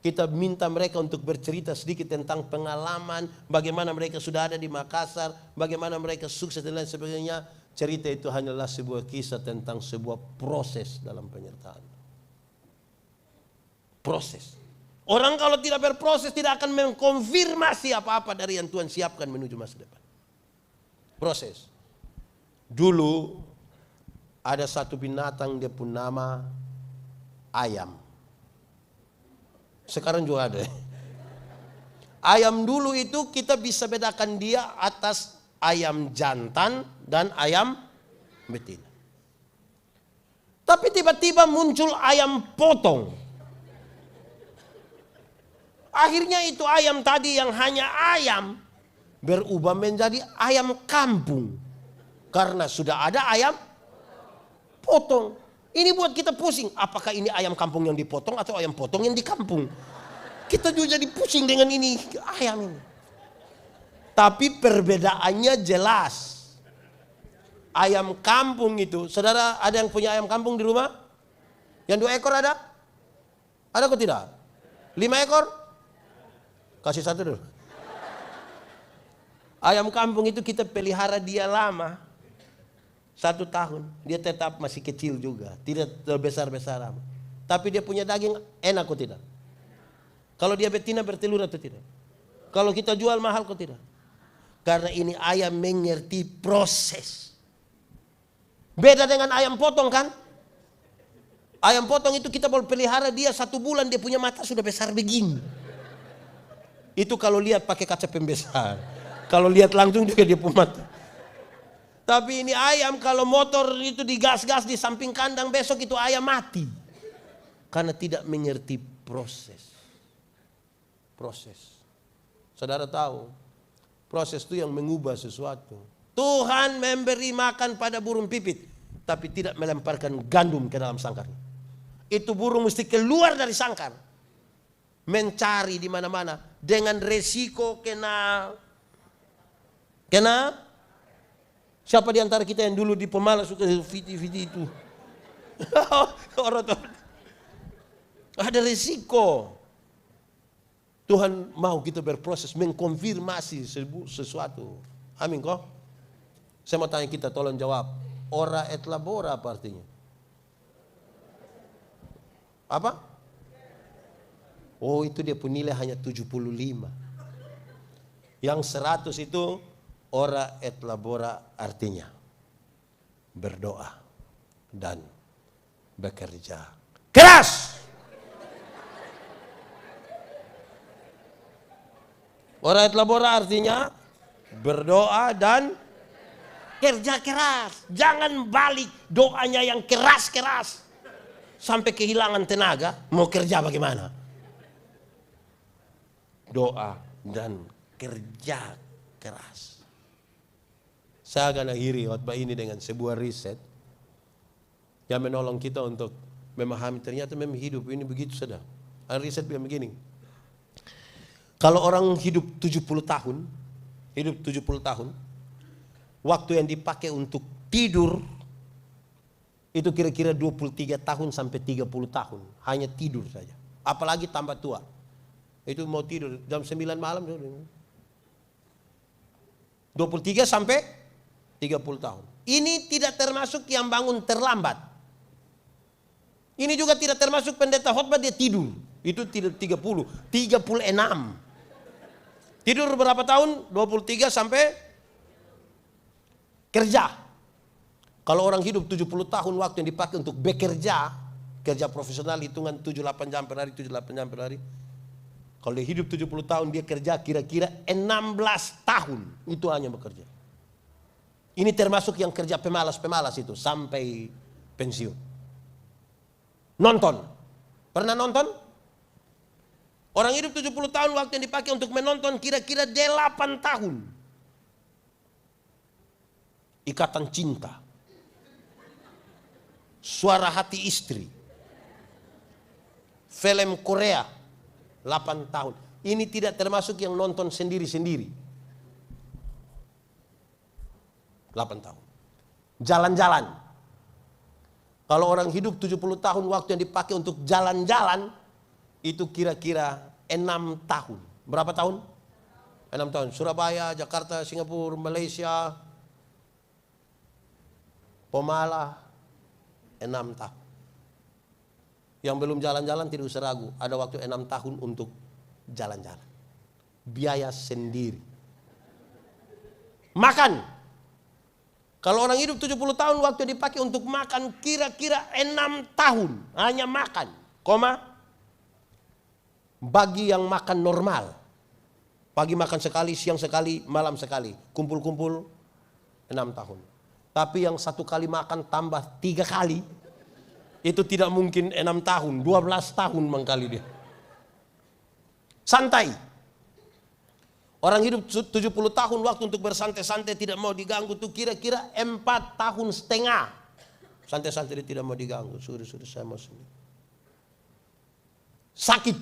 kita minta mereka untuk bercerita sedikit tentang pengalaman, bagaimana mereka sudah ada di Makassar, bagaimana mereka sukses dan lain sebagainya. Cerita itu hanyalah sebuah kisah tentang sebuah proses dalam penyertaan. Proses. Orang kalau tidak berproses tidak akan mengkonfirmasi apa-apa dari yang Tuhan siapkan menuju masa depan. Proses. Dulu ada satu binatang dia pun nama ayam. Sekarang juga ada. Ayam dulu itu kita bisa bedakan dia atas ayam jantan dan ayam betina. Tapi tiba-tiba muncul ayam potong. Akhirnya itu ayam tadi yang hanya ayam berubah menjadi ayam kampung. Karena sudah ada ayam potong. Ini buat kita pusing. Apakah ini ayam kampung yang dipotong atau ayam potong yang di kampung? Kita juga jadi pusing dengan ini ayam ini. Tapi perbedaannya jelas. Ayam kampung itu, saudara ada yang punya ayam kampung di rumah? Yang 2 ekor ada? Ada kok tidak? 5 ekor? Kasih 1 dulu. Ayam kampung itu kita pelihara dia lama. 1 tahun. Dia tetap masih kecil juga. Tidak terbesar-besar amat. Tapi dia punya daging enak kok tidak? Kalau dia betina bertelur atau tidak? Kalau kita jual mahal kok tidak? Karena ini ayam mengerti proses. Beda dengan ayam potong kan? Ayam potong itu kita boleh pelihara dia 1 bulan dia punya mata sudah besar begini. Itu kalau lihat pakai kaca pembesar. Kalau lihat langsung juga dia punya mata. Tapi ini ayam kalau motor itu digas-gas di samping kandang besok itu ayam mati. Karena tidak mengerti proses. Proses. Saudara tahu, proses itu yang mengubah sesuatu. Tuhan memberi makan pada burung pipit, tapi tidak melemparkan gandum ke dalam sangkarnya. Itu burung mesti keluar dari sangkar, mencari di mana-mana dengan resiko kena. Siapa di antara kita yang dulu di Pemalas suka viti-viti itu? Ada resiko. Tuhan mau kita berproses mengkonfirmasi sesuatu. Amin kok? Saya mau tanya kita, tolong jawab. Ora et labora apa artinya? Apa? Oh itu dia punya nilai hanya 75. Yang 100 itu ora et labora artinya berdoa dan bekerja keras. Ora et labora artinya berdoa dan kerja keras. Jangan balik doanya yang keras-keras sampai kehilangan tenaga. Mau kerja bagaimana? Doa dan kerja keras. Saya akan akhiri khotbah ini dengan sebuah riset yang menolong kita untuk memahami ternyata memang hidup ini begitu sudah. Ada riset yang begini. Kalau orang hidup 70 tahun, waktu yang dipakai untuk tidur itu kira-kira 23 tahun sampai 30 tahun. Hanya tidur saja. Apalagi tambah tua. Itu mau tidur jam 9 malam. 23 sampai 30 tahun. Ini tidak termasuk yang bangun terlambat. Ini juga tidak termasuk pendeta khotbah dia tidur. Itu tidak 30, 36. Tidur berapa tahun? 23 sampai kerja. Kalau orang hidup 70 tahun waktu yang dipakai untuk bekerja, kerja profesional hitungan 7-8 jam per hari, 7-8 jam per hari. Kalau dia hidup 70 tahun dia kerja kira-kira 16 tahun itu hanya bekerja. Ini termasuk yang kerja pemalas-pemalas itu sampai pensiun. Nonton. Pernah nonton? Orang hidup 70 tahun waktu yang dipakai untuk menonton kira-kira 8 tahun. Ikatan Cinta. Suara Hati Istri. Film Korea 8 tahun. Ini tidak termasuk yang nonton sendiri-sendiri. 8 tahun. Jalan-jalan. Kalau orang hidup 70 tahun waktu yang dipakai untuk jalan-jalan itu kira-kira 6 tahun. Berapa tahun? 6 tahun. Surabaya, Jakarta, Singapura, Malaysia, Pemala, 6 tahun. Yang belum jalan-jalan tidak usah ragu. Ada waktu 6 tahun untuk jalan-jalan. Biaya sendiri. Makan. Kalau orang hidup 70 tahun waktu dipakai untuk makan kira-kira 6 tahun. Hanya makan. Bagi yang makan normal. Pagi makan sekali, siang sekali, malam sekali. Kumpul-kumpul 6 tahun. Tapi yang satu kali makan tambah 3 kali. Itu tidak mungkin 6 tahun, 12 tahun mengkali dia. Santai. Orang hidup 70 tahun waktu untuk bersantai-santai tidak mau diganggu tuh kira-kira 4 tahun setengah. Santai-santai dia tidak mau diganggu. Sudah saya mau sendiri. Sakit.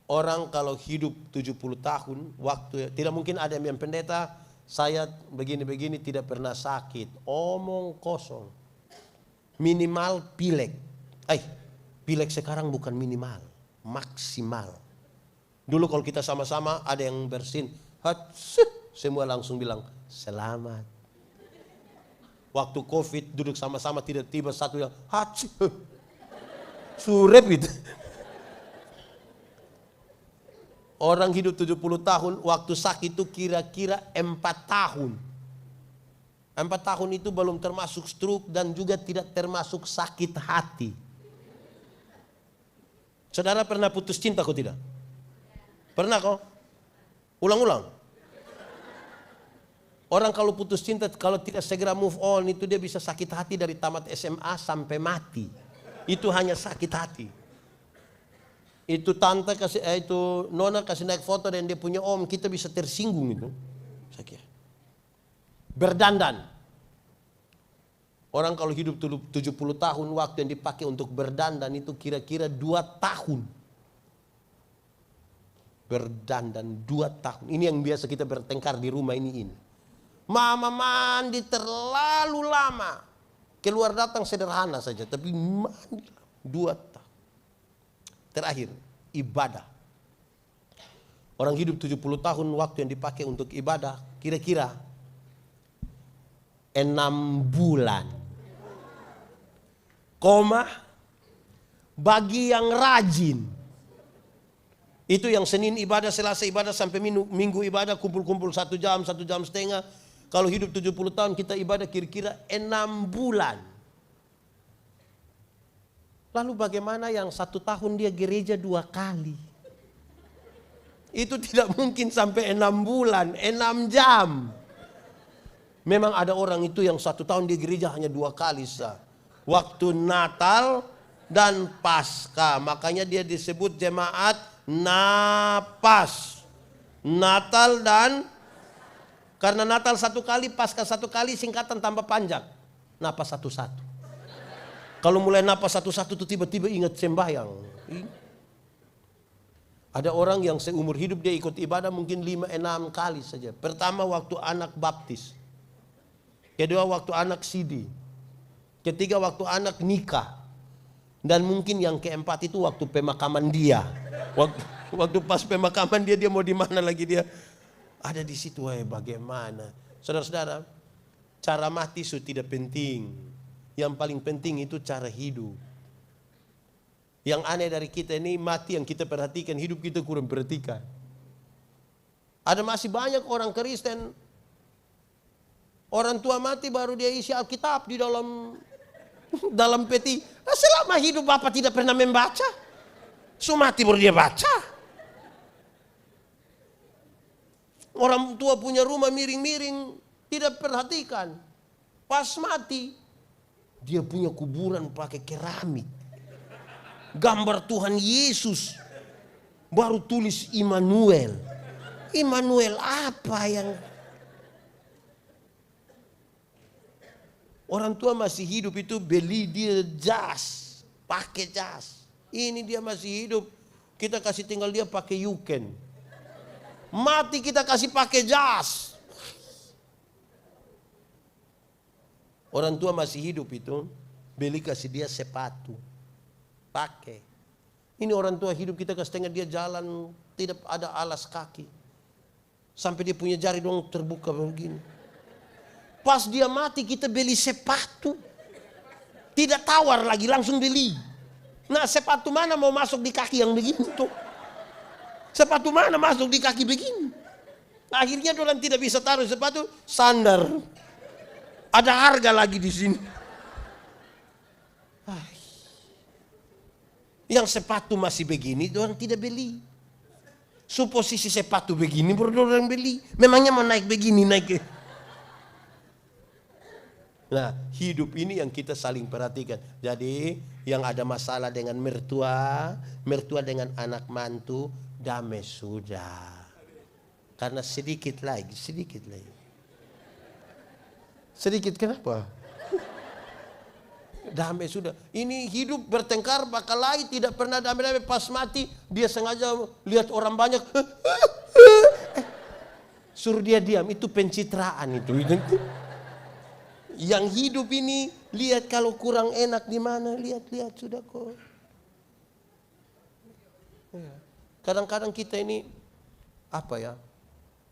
Orang kalau hidup 70 tahun waktu tidak mungkin ada yang pendeta saya begini-begini tidak pernah sakit. Omong kosong. Minimal pilek. Pilek sekarang bukan minimal, maksimal. Dulu kalau kita sama-sama ada yang bersin, semua langsung bilang selamat. Waktu COVID duduk sama-sama tiba-tiba satu yang surep itu. Orang hidup 70 tahun waktu sakit itu kira-kira 4 tahun. 4 tahun itu belum termasuk stroke dan juga tidak termasuk sakit hati. Saudara pernah putus cinta kok tidak? Pernah kok? Ulang-ulang. Orang kalau putus cinta kalau tidak segera move on itu dia bisa sakit hati dari tamat SMA sampai mati. Itu hanya sakit hati. Itu tante kasih itu nona kasih naik foto dan dia punya om kita bisa tersinggung itu. Sakit. Berdandan. Orang kalau hidup 70 tahun waktu yang dipakai untuk berdandan itu kira-kira 2 tahun. Berdandan 2 tahun. Ini yang biasa kita bertengkar di rumah ini. Mama mandi terlalu lama. Keluar datang sederhana saja tapi mandi 2 tahun. Terakhir, ibadah. Orang hidup 70 tahun waktu yang dipakai untuk ibadah kira-kira 6 bulan. Bagi yang rajin. Itu yang Senin ibadah, Selasa ibadah sampai Minggu ibadah kumpul-kumpul 1 jam, 1 jam setengah. Kalau hidup 70 tahun kita ibadah kira-kira 6 bulan. Lalu bagaimana yang 1 tahun dia gereja 2 kali? Itu tidak mungkin sampai 6 bulan, 6 jam. Memang ada orang itu yang 1 tahun dia gereja hanya 2 kali sah. Waktu Natal dan Paskah. Makanya dia disebut jemaat napas. Natal dan karena Natal 1 kali, Paskah 1 kali, singkatan tambah panjang. Napas 1-1. Kalau mulai napas 1-1 tuh tiba-tiba ingat sembahyang. Ada orang yang seumur hidup dia ikut ibadah mungkin 5-6 kali saja. Pertama waktu anak baptis. Kedua waktu anak sidi. Ketiga waktu anak nikah. Dan mungkin yang keempat itu waktu pemakaman dia. Waktu pas pemakaman dia mau di mana lagi dia? Ada di situ. Bagaimana? Saudara-saudara, cara mati itu tidak penting. Yang paling penting itu cara hidup. Yang aneh dari kita ini mati yang kita perhatikan, hidup kita kurang perhatikan. Ada masih banyak orang Kristen, orang tua mati baru dia isi Alkitab di dalam peti. Selama hidup Bapak tidak pernah membaca, so mati baru dia baca. Orang tua punya rumah miring-miring, tidak perhatikan. Pas mati, dia punya kuburan pakai keramik. Gambar Tuhan Yesus. Baru tulis Immanuel. Immanuel apa yang... Orang tua masih hidup itu beli dia jas. Pakai jas. Ini dia masih hidup. Kita kasih tinggal dia pakai yuken. Mati kita kasih pakai jas. Orang tua masih hidup itu beli kasih dia sepatu. Pakai. Ini orang tua hidup kita kasih tengah dia jalan tidak ada alas kaki. Sampai dia punya jari dong terbuka begini. Pas dia mati kita beli sepatu. Tidak tawar lagi langsung beli. Nah sepatu mana mau masuk di kaki yang begini tuh? Sepatu mana masuk di kaki begini? Akhirnya orang tidak bisa taruh sepatu, sandar. Ada harga lagi di sini. Yang sepatu masih begini, orang tidak beli. Posisi sepatu begini, baru orang beli. Memangnya mau naik begini, naik. Nah, hidup ini yang kita saling perhatikan. Jadi, yang ada masalah dengan mertua dengan anak mantu, damai sudah. Karena sedikit lagi. Sedikit kenapa? Damai sudah. Ini hidup bertengkar bakal tidak pernah damai. Pas mati dia sengaja lihat orang banyak. Suruh dia diam. Itu pencitraan itu. Yang hidup ini lihat kalau kurang enak di mana, lihat sudah kok. Kadang-kadang kita ini apa ya?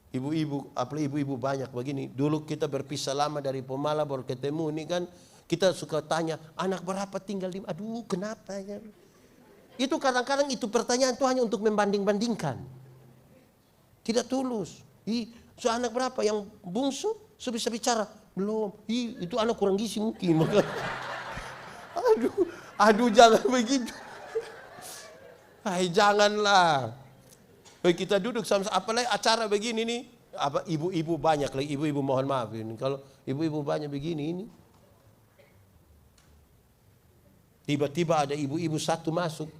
Ibu-ibu, apalagi ibu-ibu banyak begini. Dulu kita berpisah lama dari Pomala baru ketemu ini kan. Kita suka tanya, anak berapa tinggal di... Aduh, kenapa ya? Itu kadang-kadang itu pertanyaan itu hanya untuk membanding-bandingkan. Tidak tulus. So anak berapa? Yang bungsu? So bisa bicara? Belum. Itu anak kurang gizi mungkin. Aduh, jangan begitu. Janganlah. Kita duduk sama, apalagi acara begini nih. Ibu-ibu banyak lagi. Ibu-ibu mohon maaf ini. Kalau ibu-ibu banyak begini ini. Tiba-tiba ada ibu-ibu satu masuk.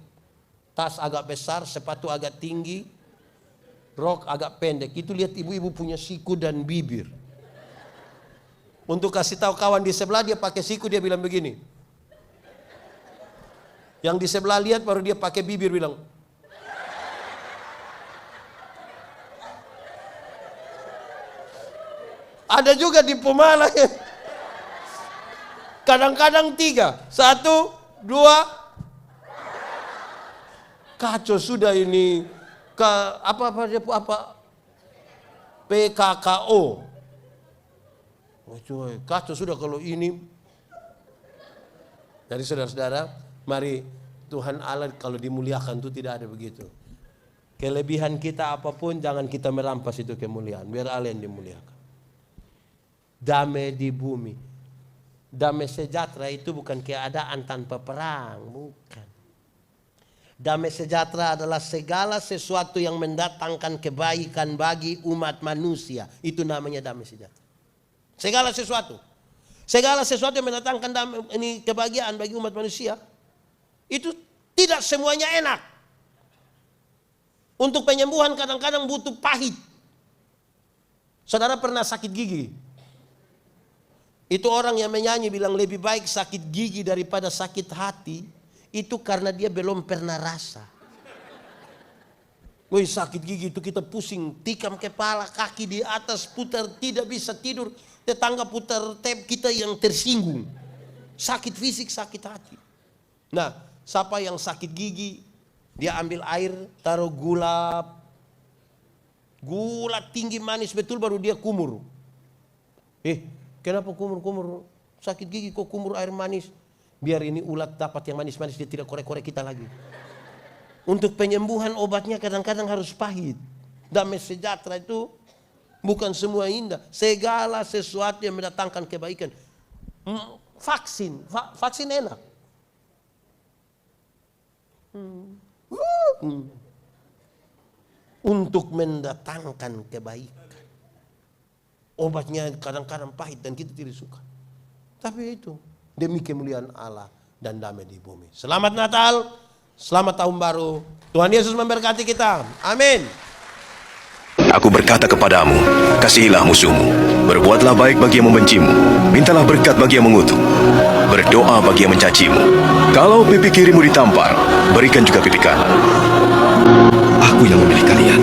Tas agak besar, sepatu agak tinggi, rok agak pendek. Itu lihat ibu-ibu punya siku dan bibir. Untuk kasih tahu kawan di sebelah dia pakai siku, dia bilang begini. Yang di sebelah lihat baru dia pakai bibir bilang. Ada juga di Pomala. Kadang-kadang 3. 1, 2, kacau sudah ini PKKO. Kacau sudah kalau ini. Jadi saudara-saudara, mari Tuhan Allah kalau dimuliakan itu tidak ada begitu. Kelebihan kita apapun jangan kita merampas itu kemuliaan. Biar Allah yang dimuliakan. Damai di bumi. Damai sejahtera itu bukan keadaan tanpa perang, bukan. Damai sejahtera adalah segala sesuatu yang mendatangkan kebaikan bagi umat manusia. Itu namanya damai sejahtera. Segala sesuatu. Segala sesuatu yang mendatangkan kebahagiaan bagi umat manusia. Itu tidak semuanya enak. Untuk penyembuhan kadang-kadang butuh pahit. Saudara pernah sakit gigi? Itu orang yang menyanyi bilang lebih baik sakit gigi daripada sakit hati. Itu karena dia belum pernah rasa. Woi, sakit gigi itu kita pusing, tikam kepala, kaki di atas putar, tidak bisa tidur. Tetangga putar tap kita yang tersinggung. Sakit fisik, sakit hati. Nah, siapa yang sakit gigi, dia ambil air, taruh gula tinggi manis betul baru dia kumur. Kenapa kumur? Sakit gigi kok kumur air manis? Biar ini ulat dapat yang manis-manis, dia tidak korek-korek kita lagi. Untuk penyembuhan obatnya kadang-kadang harus pahit. Damai sejahtera itu bukan semua indah. Segala sesuatu yang mendatangkan kebaikan. Vaksin enak. Untuk mendatangkan kebaikan. Obatnya kadang-kadang pahit dan kita tidak suka. Tapi itu demi kemuliaan Allah dan damai di bumi. Selamat Natal, selamat Tahun Baru. Tuhan Yesus memberkati kita. Amin. Aku berkata kepadamu, kasihilah musuhmu, berbuatlah baik bagi yang membencimu, mintalah berkat bagi yang mengutuk, berdoa bagi yang mencacimu. Kalau pipi kirimu ditampar, berikan juga pipi kanan. Aku yang memilih kalian.